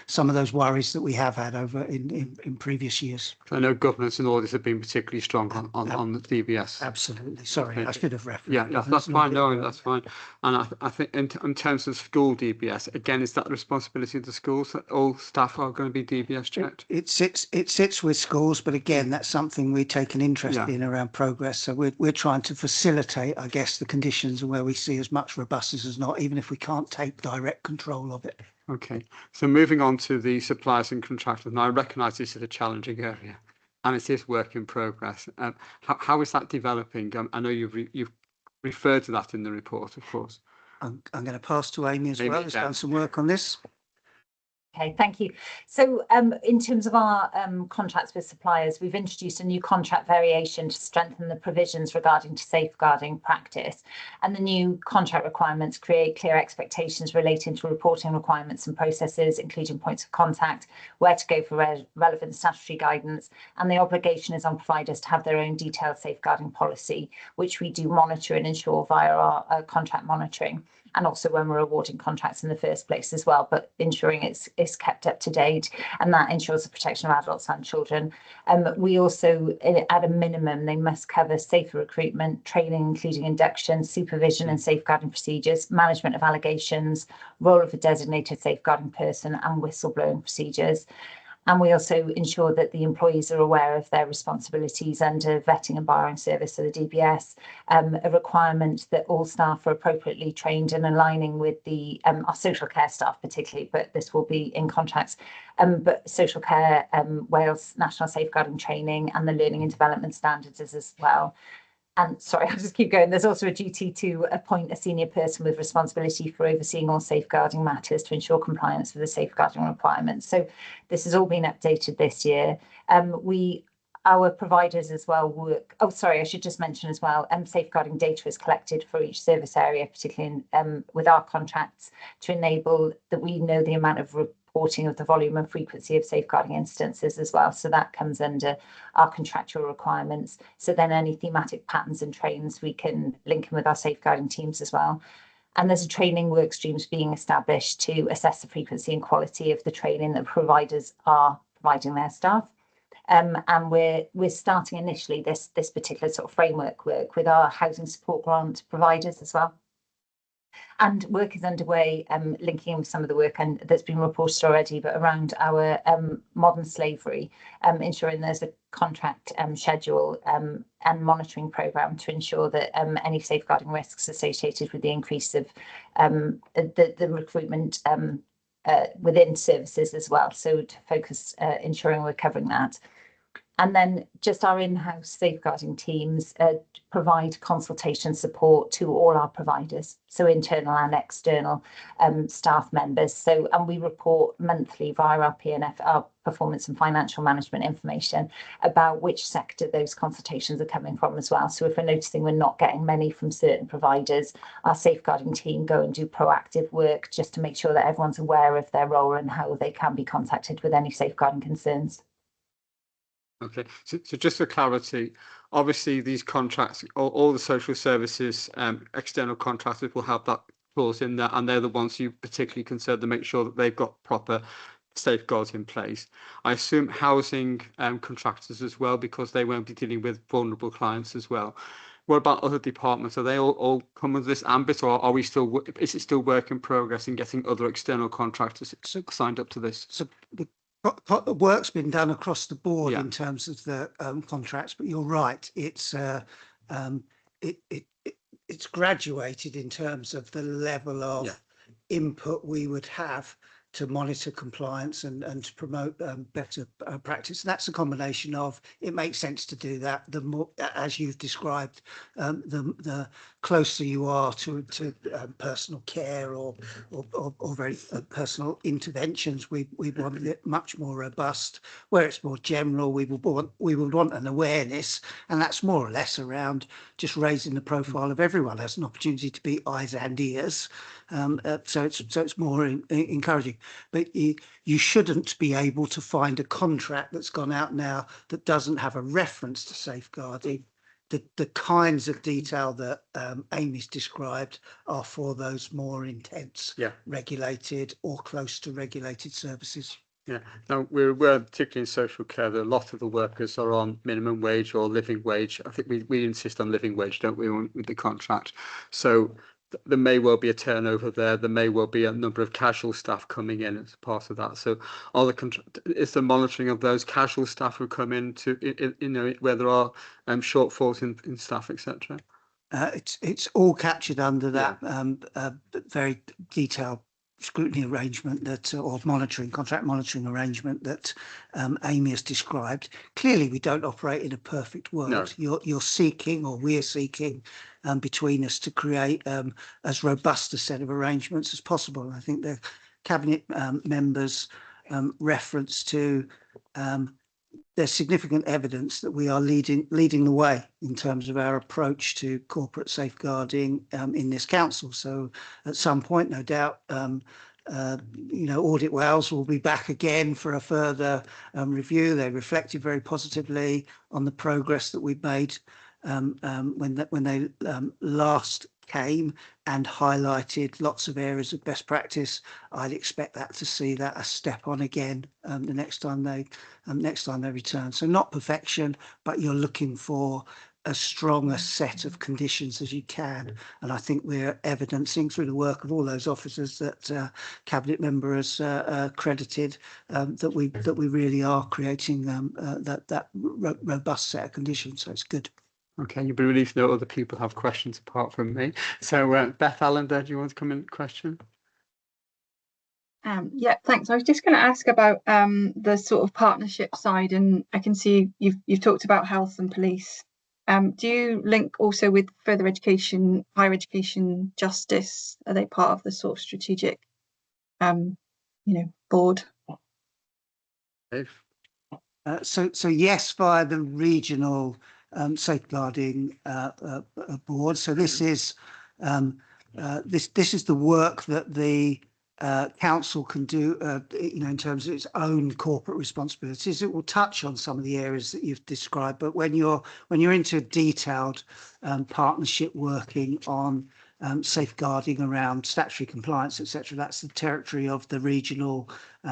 some of those worries that we have had over in previous years. I know governance and audits have been particularly strong on the DBS. Absolutely. Sorry, okay. I should have referenced. Yeah, that's fine. No, that's fine. And I think in terms of school DBS, again, is that the responsibility of the schools that all staff are going to be DBS checked? It sits with schools, but again, that's something we take an interest in around progress. So we're trying to facilitate, I guess, the conditions where we see as much robustness as not, even if we can't take direct control of it. Okay, so moving on to the suppliers and contractors. Now, I recognise this is a challenging area, and it is work in progress. How is that developing? I know you've referred to that in the report, of course. I'm going to pass to Amy as well, who's done some work on this. Okay, thank you. So in terms of our contracts with suppliers, we've introduced a new contract variation to strengthen the provisions regarding to safeguarding practice. And the new contract requirements create clear expectations relating to reporting requirements and processes, including points of contact, where to go for relevant statutory guidance. And the obligation is on providers to have their own detailed safeguarding policy, which we do monitor and ensure via our contract monitoring. And also when we're awarding contracts in the first place as well, but ensuring it's kept up to date, and that ensures the protection of adults and children. We also, at a minimum, they must cover safer recruitment, training, including induction, supervision and safeguarding procedures, management of allegations, role of a designated safeguarding person, and whistleblowing procedures. And we also ensure that the employees are aware of their responsibilities under vetting and barring service of the DBS, a requirement that all staff are appropriately trained and aligning with the our social care staff particularly, but this will be in contracts, but social care, Wales National Safeguarding Training and the learning and development standards as well. And sorry, I'll just keep going. There's also a duty to appoint a senior person with responsibility for overseeing all safeguarding matters to ensure compliance with the safeguarding requirements. So this has all been updated this year. Our providers as well work. Oh, sorry, I should just mention as well, safeguarding data is collected for each service area, particularly with our contracts, to enable that we know the amount of reporting of the volume and frequency of safeguarding instances as well. So that comes under our contractual requirements. So then any thematic patterns and trends, we can link in with our safeguarding teams as well. And there's a training work streams being established to assess the frequency and quality of the training that providers are providing their staff. And we're starting initially this particular sort of framework work with our housing support grant providers as well. And work is underway, linking in with some of the work that's been reported already, but around our modern slavery, ensuring there's a contract schedule and monitoring programme to ensure that any safeguarding risks associated with the increase of the recruitment within services as well. So to focus, ensuring we're covering that. And then just our in-house safeguarding teams provide consultation support to all our providers, so internal and external staff members. So, and we report monthly via our PNF, our performance and financial management information, about which sector those consultations are coming from as well. So if we're noticing we're not getting many from certain providers, our safeguarding team go and do proactive work just to make sure that everyone's aware of their role and how they can be contacted with any safeguarding concerns. Okay, so just for clarity, obviously these contracts, all the social services external contractors will have that clause in there, and they're the ones you particularly concerned to make sure that they've got proper safeguards in place. I assume housing contractors as well, because they won't be dealing with vulnerable clients as well. What about other departments? Are they all come with this ambit, or are we still? Is it still work in progress in getting other external contractors signed up to this? So work's been done across the board in terms of the contracts, but you're right. It's graduated in terms of the level of input we would have to monitor compliance and to promote better practice. And that's a combination of, it makes sense to do that. The more, as you've described, the closer you are to personal care or very personal interventions, we want it much more robust. Where it's more general, we would want an awareness, and that's more or less around just raising the profile of everyone as an opportunity to be eyes and ears. So it's more encouraging. But you shouldn't be able to find a contract that's gone out now that doesn't have a reference to safeguarding. The kinds of detail that Amy's described are for those more intense, regulated or close to regulated services. Yeah, now we're aware, particularly in social care, that a lot of the workers are on minimum wage or living wage. I think we insist on living wage, don't we, with the contract? So there may well be a turnover there. There may well be a number of casual staff coming in as part of that. So is the monitoring of those casual staff who come in to, where there are shortfalls in staff, etc.? It's all captured under that very detailed scrutiny arrangement that, or contract monitoring arrangement that Amy has described. Clearly, we don't operate in a perfect world. No. You're seeking, or we're seeking, between us to create as robust a set of arrangements as possible. And I think the cabinet members' reference to there's significant evidence that we are leading the way in terms of our approach to corporate safeguarding in this council. So at some point, no doubt, Audit Wales will be back again for a further review. They reflected very positively on the progress that we've made when they last came and highlighted lots of areas of best practice. I'd expect that to see that a step on again the next time they return. So not perfection, but you're looking for as strong a set of conditions as you can, and I think we're evidencing through the work of all those officers that cabinet member has credited that we really are creating that robust set of conditions. So it's good. Okay, you'll be relieved to know other people have questions apart from me. So Beth Allender, do you want to come in and question? Yeah, thanks. I was just going to ask about the sort of partnership side, and I can see you've talked about health and police. Do you link also with further education, higher education, justice? Are they part of the sort of strategic, board? So yes, via the regional safeguarding board. So this is this is the work that the council can do, in terms of its own corporate responsibilities. It will touch on some of the areas that you've described, but when you're into detailed partnership working on safeguarding around statutory compliance, etc., that's the territory of the regional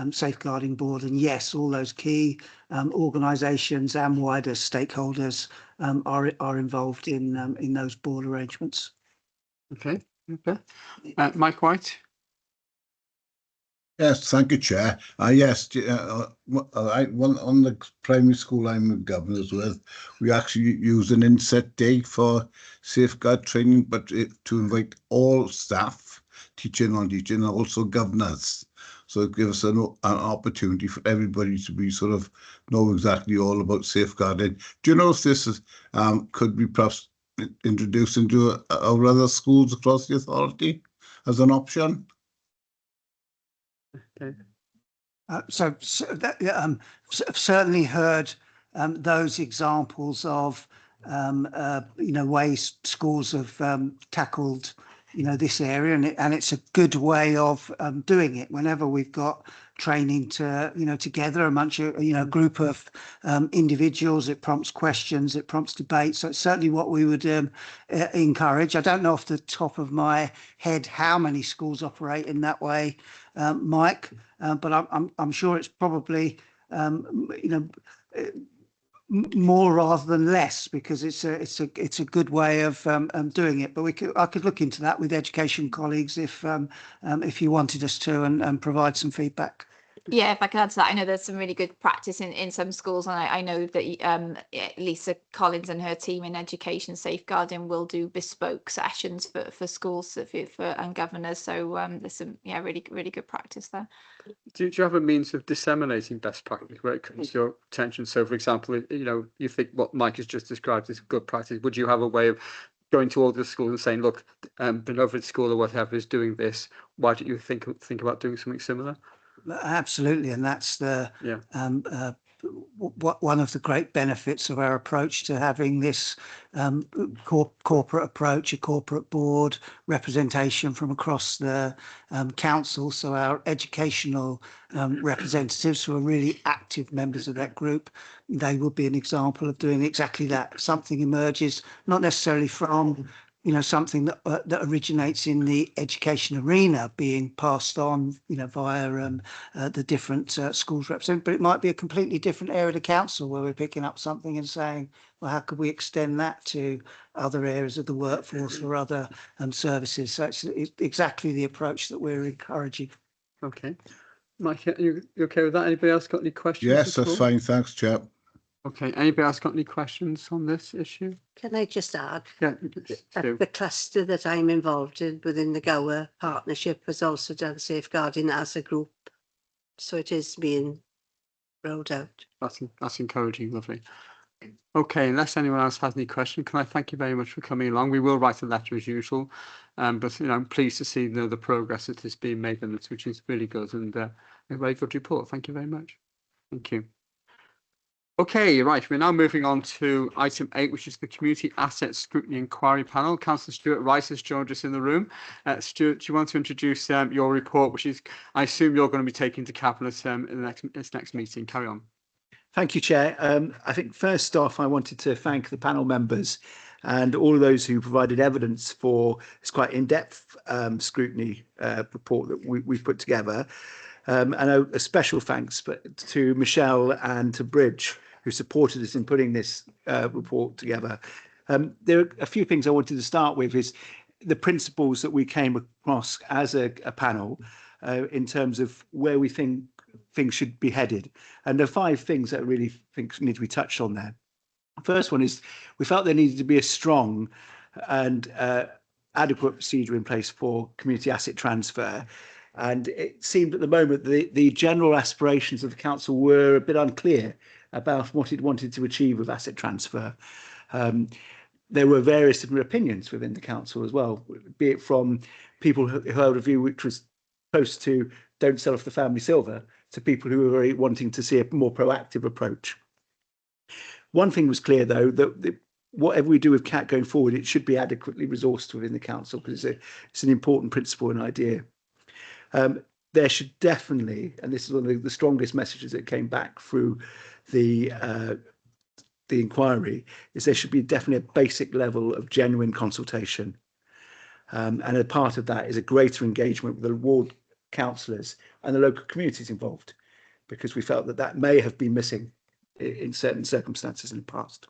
safeguarding board. And yes, all those key organisations and wider stakeholders are involved in those board arrangements. Okay. Mike White. Yes, thank you, Chair. Yes, on the primary school I'm with governors with, we actually use an inset day for safeguard training, but to invite all staff, teaching, non-teaching, and also governors. So it gives us an opportunity for everybody to be sort of know exactly all about safeguarding. Do you know if this is could be perhaps introduced into our other schools across the authority as an option? Okay. So that, certainly heard those examples of ways schools have tackled this area, and it's a good way of doing it. Whenever we've got training together amongst a group of individuals, it prompts questions, it prompts debate. So it's certainly what we would encourage. I don't know off the top of my head how many schools operate in that way, Mike, but I'm sure it's probably more rather than less, because it's a good way of doing it. But I could look into that with education colleagues if you wanted us to, and provide some feedback. Yeah, if I could add to that, I know there's some really good practice in some schools, and I know that Lisa Collins and her team in education safeguarding will do bespoke sessions for schools and governors. So there's some really good practice there. Do you have a means of disseminating best practice where it comes to your attention? So, for example, you think what Mike has just described is good practice. Would you have a way of going to all the schools and saying, look, Beloved School or whatever is doing this, why don't you think about doing something similar? Absolutely, and that's the one of the great benefits of our approach to having this corporate approach, a corporate board representation from across the council. So our educational representatives, who are really active members of that group, they will be an example of doing exactly that. Something emerges, not necessarily from something that originates in the education arena being passed on, via the different schools represented, but it might be a completely different area of the council where we're picking up something and saying, well, how could we extend that to other areas of the workforce or other services? So it's exactly the approach that we're encouraging. Okay. Mike, you okay with that? Anybody else got any questions? Yes, that's fine. Thanks, Chair. Okay, anybody else got any questions on this issue? Can I just add? Yeah, the cluster that I'm involved in within the Gower partnership has also done safeguarding as a group. So it is being rolled out. That's encouraging, lovely. Okay, unless anyone else has any questions, can I thank you very much for coming along? We will write a letter as usual, but I'm pleased to see the progress that is being made on this, which is really good, and a very good report. Thank you very much. Thank you. Okay, right, we're now moving on to item 8, which is the Community Asset Scrutiny Inquiry Panel. Councillor Stuart Rice has joined us in the room. Stuart, do you want to introduce your report, which is, I assume you're going to be taking to Cabinet in this next meeting? Carry on. Thank you, Chair. I think first off, I wanted to thank the panel members and all of those who provided evidence for this quite in-depth scrutiny report that we've put together. And a special thanks to Michelle and to Bridge, who supported us in putting this report together. There are a few things I wanted to start with is the principles that we came across as a panel in terms of where we think things should be headed. And there are 5 things that I really think need to be touched on there. First one is we felt there needed to be a strong and adequate procedure in place for community asset transfer. And it seemed at the moment the general aspirations of the council were a bit unclear about what it wanted to achieve with asset transfer. There were various different opinions within the council as well, be it from people who held a view which was close to don't sell off the family silver, to people who were very wanting to see a more proactive approach. One thing was clear, though, that whatever we do with CAT going forward, it should be adequately resourced within the council, because it's an important principle and idea. There should definitely, and this is one of the strongest messages that came back through the inquiry, is there should be definitely a basic level of genuine consultation. And a part of that is a greater engagement with the ward councillors and the local communities involved, because we felt that may have been missing in certain circumstances in the past.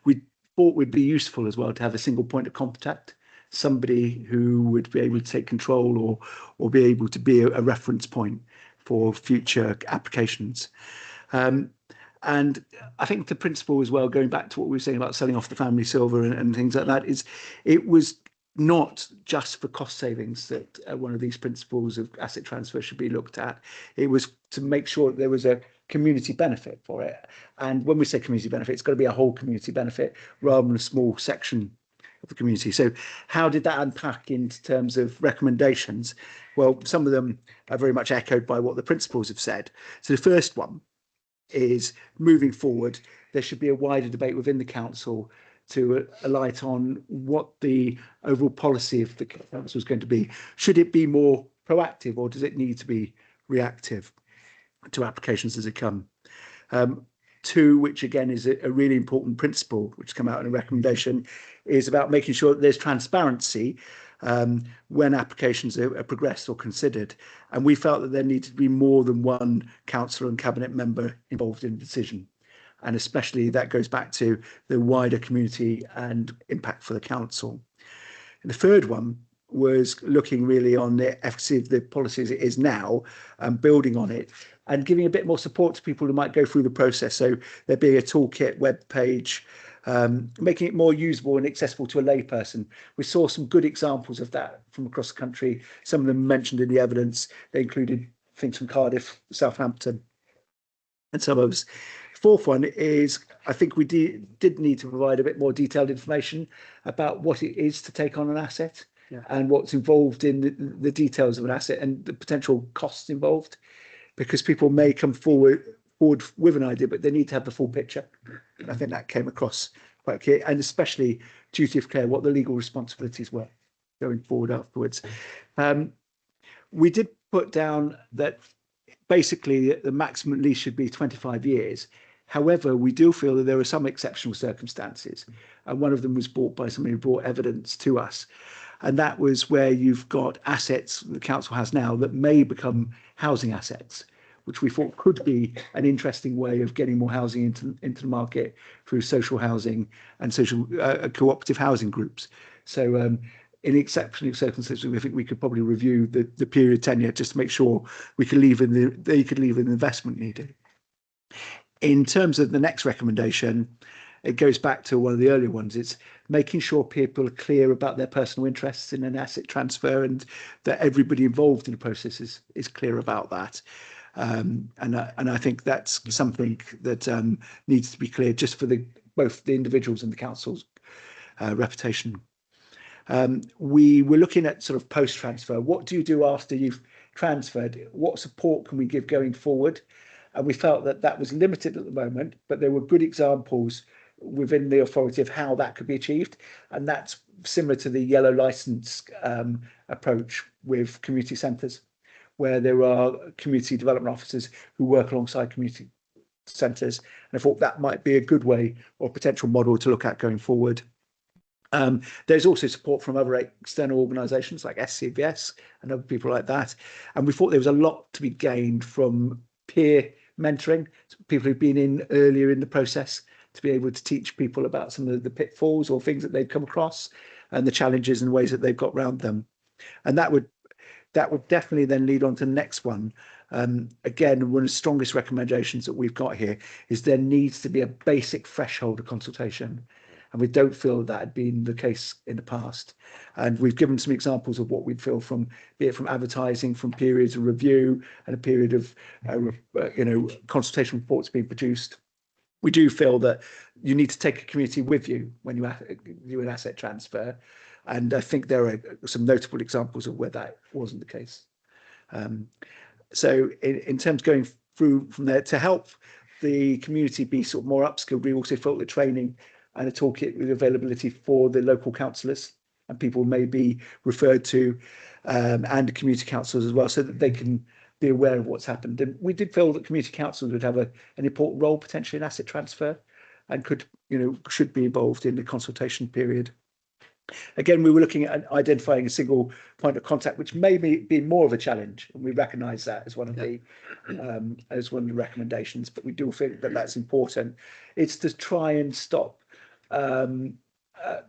We thought it would be useful as well to have a single point of contact, somebody who would be able to take control or be able to be a reference point for future applications. And I think the principle as well, going back to what we were saying about selling off the family silver and things like that, is it was not just for cost savings that one of these principles of asset transfer should be looked at. It was to make sure that there was a community benefit for it. And when we say community benefit, it's got to be a whole community benefit rather than a small section of the community. So how did that unpack in terms of recommendations? Well, some of them are very much echoed by what the principals have said. So the first one is, moving forward, there should be a wider debate within the council to alight on what the overall policy of the council is going to be. Should it be more proactive, or does it need to be reactive to applications as they come? 2, which again is a really important principle, which come out in a recommendation, is about making sure that there's transparency when applications are progressed or considered. And we felt that there needed to be more than one councillor and cabinet member involved in the decision. And especially that goes back to the wider community and impact for the council. And the third one was looking really on the efficacy of the policy as it is now and building on it and giving a bit more support to people who might go through the process. So there being a toolkit web page, making it more usable and accessible to a layperson. We saw some good examples of that from across the country. Some of them mentioned in the evidence. They included things from Cardiff, Southampton, and some others. Fourth one is, I think we did need to provide a bit more detailed information about what it is to take on an asset and what's involved in the details of an asset and the potential costs involved, because people may come forward with an idea, but they need to have the full picture. And I think that came across quite clear, and especially duty of care, what the legal responsibilities were going forward afterwards. We did put down that basically the maximum lease should be 25 years. However, we do feel that there are some exceptional circumstances, and one of them was brought by somebody who brought evidence to us. And that was where you've got assets the council has now that may become housing assets, which we thought could be an interesting way of getting more housing into the market through social housing and social cooperative housing groups. So in exceptional circumstances, we think we could probably review the period tenure just to make sure we could leave in they could leave in the investment needed. In terms of the next recommendation, it goes back to one of the earlier ones. It's making sure people are clear about their personal interests in an asset transfer and that everybody involved in the process is clear about that. And I think that's something that needs to be clear just for both the individuals and the council's reputation. We were looking at sort of post-transfer. What do you do after you've transferred? What support can we give going forward? And we felt that that was limited at the moment, but there were good examples within the authority of how that could be achieved. And that's similar to the yellow license approach with community centres, where there are community development officers who work alongside community centres. And I thought that might be a good way or potential model to look at going forward. There's also support from other external organisations like SCVS and other people like that. And we thought there was a lot to be gained from peer mentoring, people who've been in earlier in the process, to be able to teach people about some of the pitfalls or things that they've come across and the challenges and ways that they've got around them. And that would definitely then lead on to the next one. Again, one of the strongest recommendations that we've got here is there needs to be a basic threshold of consultation. And we don't feel that had been the case in the past. And we've given some examples of what we'd feel from, be it from advertising, from periods of review and a period of, consultation reports being produced. We do feel that you need to take a community with you when you do an asset transfer. And I think there are some notable examples of where that wasn't the case. So in terms of going through from there, to help the community be sort of more upskilled, we also felt the training and a toolkit with availability for the local councillors, and people may be referred to, and community councillors as well, so that they can be aware of what's happened. And we did feel that community councils would have an important role potentially in asset transfer and should be involved in the consultation period. Again, we were looking at identifying a single point of contact, which may be more of a challenge, and we recognise that as one of the recommendations. But we do think that that's important. It's to try and stop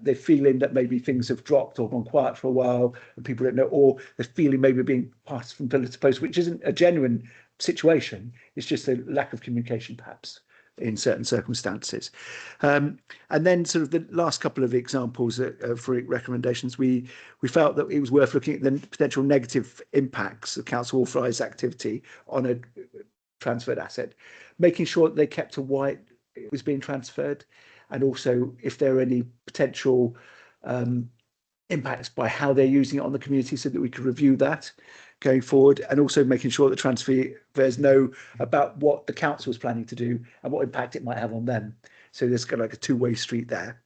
the feeling that maybe things have dropped or gone quiet for a while and people don't know, or the feeling maybe being passed from pillar to post, which isn't a genuine situation. It's just a lack of communication, perhaps, in certain circumstances. And then sort of the last couple of examples for recommendations, we felt that it was worth looking at the potential negative impacts of council authorised activity on a transferred asset, making sure that they kept to why it was being transferred, and also if there are any potential impacts by how they're using it on the community, so that we could review that going forward, and also making sure that transferors know about what the council is planning to do and what impact it might have on them. So there's kind of like a two-way street there.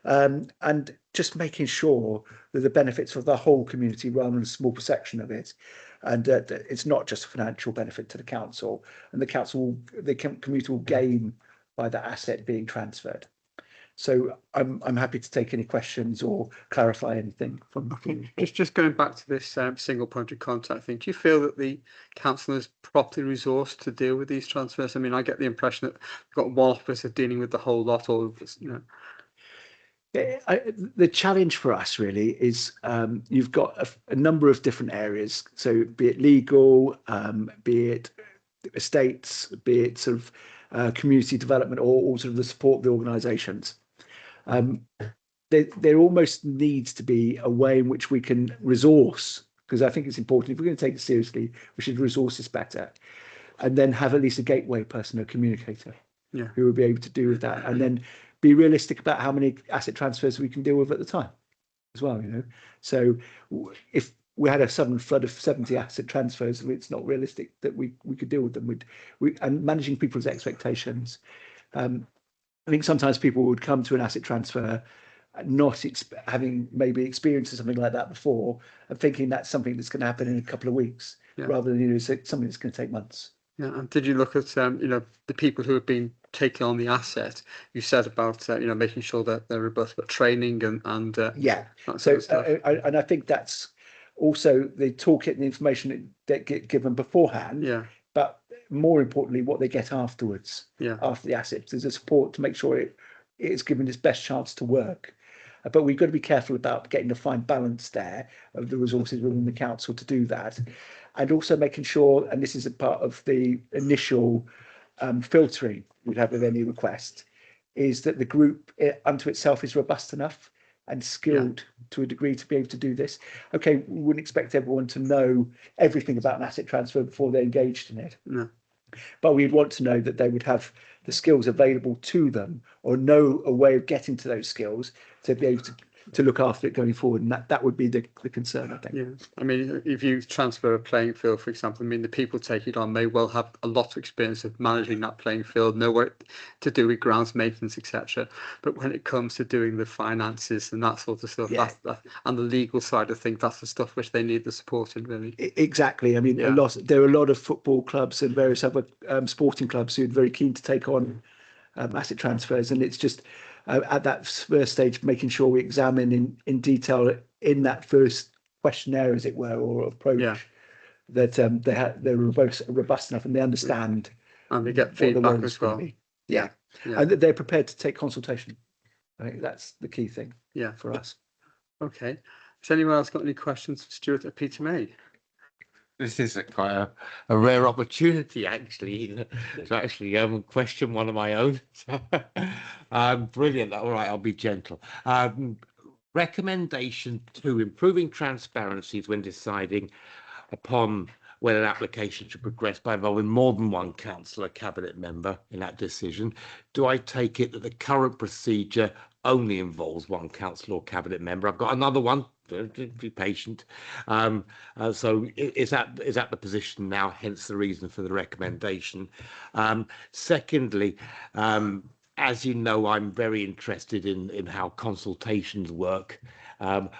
And just making sure that the benefits for the whole community rather than a small section of it, and it's not just a financial benefit to the council, and the community will gain by that asset being transferred. So I'm happy to take any questions or clarify anything from. Okay. Just going back to this single point of contact thing, do you feel that the council is properly resourced to deal with these transfers? I mean, I get the impression that they've got one officer dealing with the whole lot, or The challenge for us really is you've got a number of different areas. So be it legal, be it estates, be it sort of community development, or sort of the support of the organisations. There almost needs to be a way in which we can resource, because I think it's important, if we're going to take it seriously, we should resource this better, and then have at least a gateway person, a communicator, who will be able to do with that, and then be realistic about how many asset transfers we can deal with at the time as well, you know. So if we had a sudden flood of 70 asset transfers, it's not realistic that we could deal with them. And managing people's expectations. I think sometimes people would come to an asset transfer not having maybe experienced something like that before, and thinking that's something that's going to happen in a couple of weeks, rather than, you know, something that's going to take months. Yeah, and did you look at you know, the people who have been taking on the asset? You said about you know, making sure that they're robust, but training and yeah. That So sort of stuff. and I think that's also the toolkit and the information that get given beforehand. Yeah. But more importantly, what they get afterwards. Yeah. After the assets, there's a support to make sure it's given its best chance to work. But we've got to be careful about getting the fine balance there of the resources within the council to do that, and also making sure, and this is a part of the initial filtering we'd have with any request, is that the group unto itself is robust enough and skilled to a degree to be able to do this. Okay, we wouldn't expect everyone to know everything about an asset transfer before they're engaged in it. No. But we'd want to know that they would have the skills available to them, or know a way of getting to those skills to be able to look after it going forward. And that would be the concern, I think. Yeah, I mean, if you transfer a playing field, for example, I mean, the people taking it on may well have a lot of experience of managing that playing field, know what to do with grounds maintenance, etc. But when it comes to doing the finances and that sort of stuff, and the legal side of things, that's the stuff which they need the support in, really. Exactly. I mean, there are a lot of football clubs and various other sporting clubs who are very keen to take on asset transfers, and it's just at that first stage making sure we examine in detail in that first questionnaire, as it were, or approach, that they're robust enough and they understand, and they get feedback as well. Yeah, and they're prepared to take consultation. I think that's the key thing. For us. Okay. Has anyone else got any questions for Stuart or Peter May? This is quite a rare opportunity, actually, to actually question one of my own. Brilliant. All right, I'll be gentle. Recommendation 2, improving transparencies when deciding upon whether an application should progress by involving more than one councillor cabinet member in that decision. Do I take it that the current procedure only involves one councillor or cabinet member? I've got another one. Be patient. So is that the position now? Hence the reason for the recommendation. Secondly, as you know, I'm very interested in how consultations work,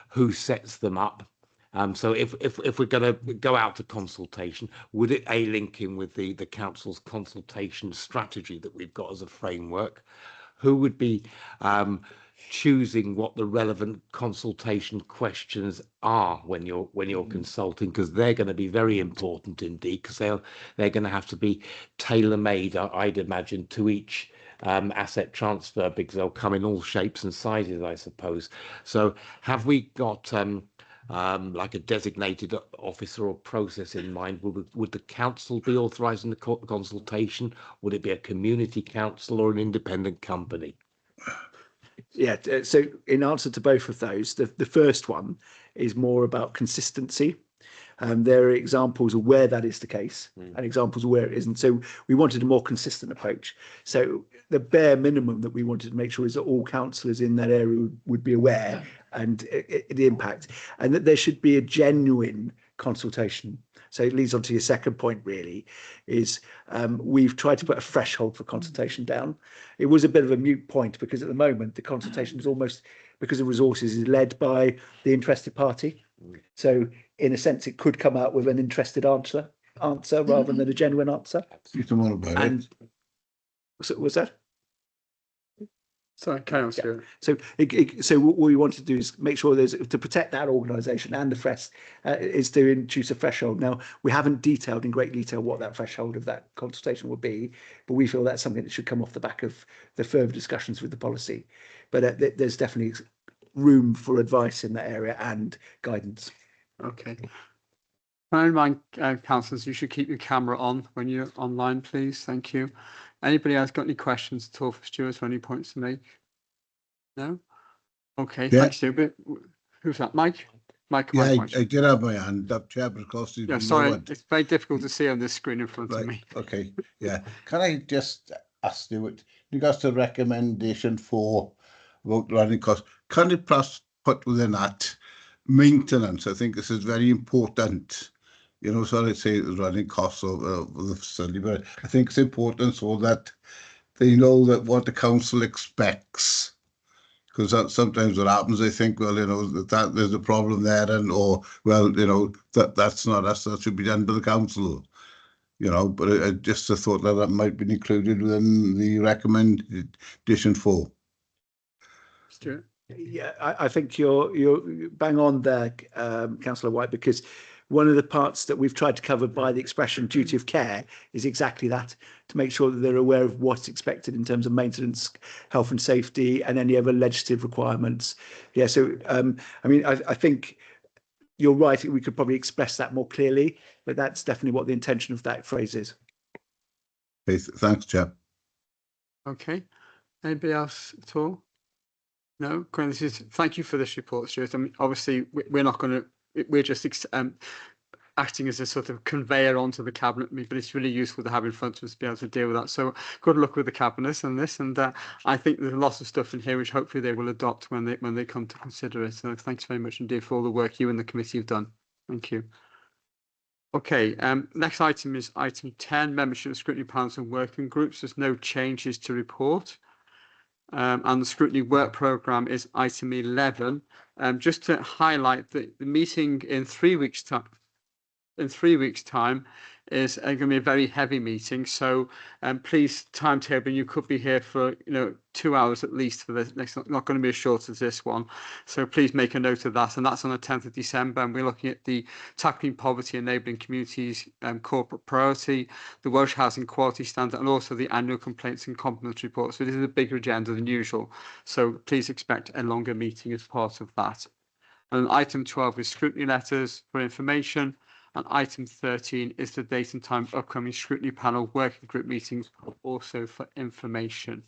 who sets them up. So if we're going to go out to consultation, would it link in with the council's consultation strategy that we've got as a framework? Who would be choosing what the relevant consultation questions are when you're consulting, because they're going to be very important indeed, because they're going to have to be tailor-made, I'd imagine, to each asset transfer, because they'll come in all shapes and sizes, I suppose. So have we got like a designated officer or process in mind? Would the council be authorising the consultation? Would it be a community council or an independent company? Yeah, so in answer to both of those, the first one is more about consistency. There are examples of where that is the case and examples of where it isn't. So we wanted a more consistent approach. So the bare minimum that we wanted to make sure is that all councillors in that area would be aware and the impact, and that there should be a genuine consultation. So it leads on to your second point, really, is we've tried to put a threshold for consultation down. It was a bit of a moot point because at the moment the consultation is almost, because of resources, is led by the interested party. So in a sense, it could come out with an interested answer rather than a genuine answer. You don't want about it. So was that? Sorry, carry on, Stuart. So, so what we want to do is make sure there's to protect that organisation and the press is to introduce a threshold. Now, we haven't detailed in great detail what that threshold of that consultation will be, but we feel that's something that should come off the back of the further discussions with the policy. But there's definitely room for advice in that area and guidance. Okay. Can I remind councillors, you should keep your camera on when you're online, please. Thank you. Anybody else got any questions at all for Stuart or any points to make? No? Okay, Yeah. thanks, Stuart. Who's that? Mike? Mike, yeah, I did have my hand up, Chair, but of course you yeah, didn't sorry, know it. it's very difficult to see on this screen in front of me. Okay, yeah. Can I just ask Stuart, in regards to recommendation for about running costs, can you perhaps put within that maintenance? I think this is very important. You know, so I'd say running costs of the facility, but I think it's important so that they know that what the council expects. Because that sometimes what happens, they think, well, you know, that there's a problem there, and or well, you know, that's not us. That should be done by the council. You know, but I just thought that might be included within the recommendation 4. Stuart? Yeah, I think you're bang on there, Councillor White, because one of the parts that we've tried to cover by the expression duty of care is exactly that, to make sure that they're aware of what's expected in terms of maintenance, health and safety, and any other legislative requirements. Yeah, so I mean, I think you're right. We could probably express that more clearly, but that's definitely what the intention of that phrase is. Okay, thanks, Chair. Okay. Anybody else at all? No, thank you for this report, Stuart. I mean, obviously, we're not going to, we're just acting as a sort of conveyor onto the cabinet, but it's really useful to have in front of us to be able to deal with that. So good luck with the cabinet and this, and I think there's lots of stuff in here which hopefully they will adopt when they come to consider it. So thanks very much indeed for all the work you and the committee have done. Thank you. Okay, next item is item 10, membership of scrutiny panels and working groups. There's no changes to report. And the scrutiny work programme is item 11. Just to highlight that the meeting in 3 weeks' time. In 3 weeks' time is going to be a very heavy meeting. So please timetable. You could be here for 2 hours at least for this. Next, not going to be as short as this one. So please make a note of that. And that's on the 10th of December. And we're looking at the tackling poverty, enabling communities, corporate priority, the Welsh Housing Quality Standard, and also the annual complaints and compliments report. So this is a bigger agenda than usual. So please expect a longer meeting as part of that. And item 12 is scrutiny letters for information. And item 13 is the date and time of upcoming scrutiny panel working group meetings, also for information.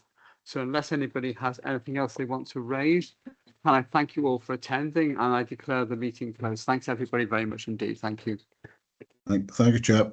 So unless anybody has anything else they want to raise, can I thank you all for attending, and I declare the meeting closed. Thanks everybody very much indeed. Thank you. Thank you, Chair.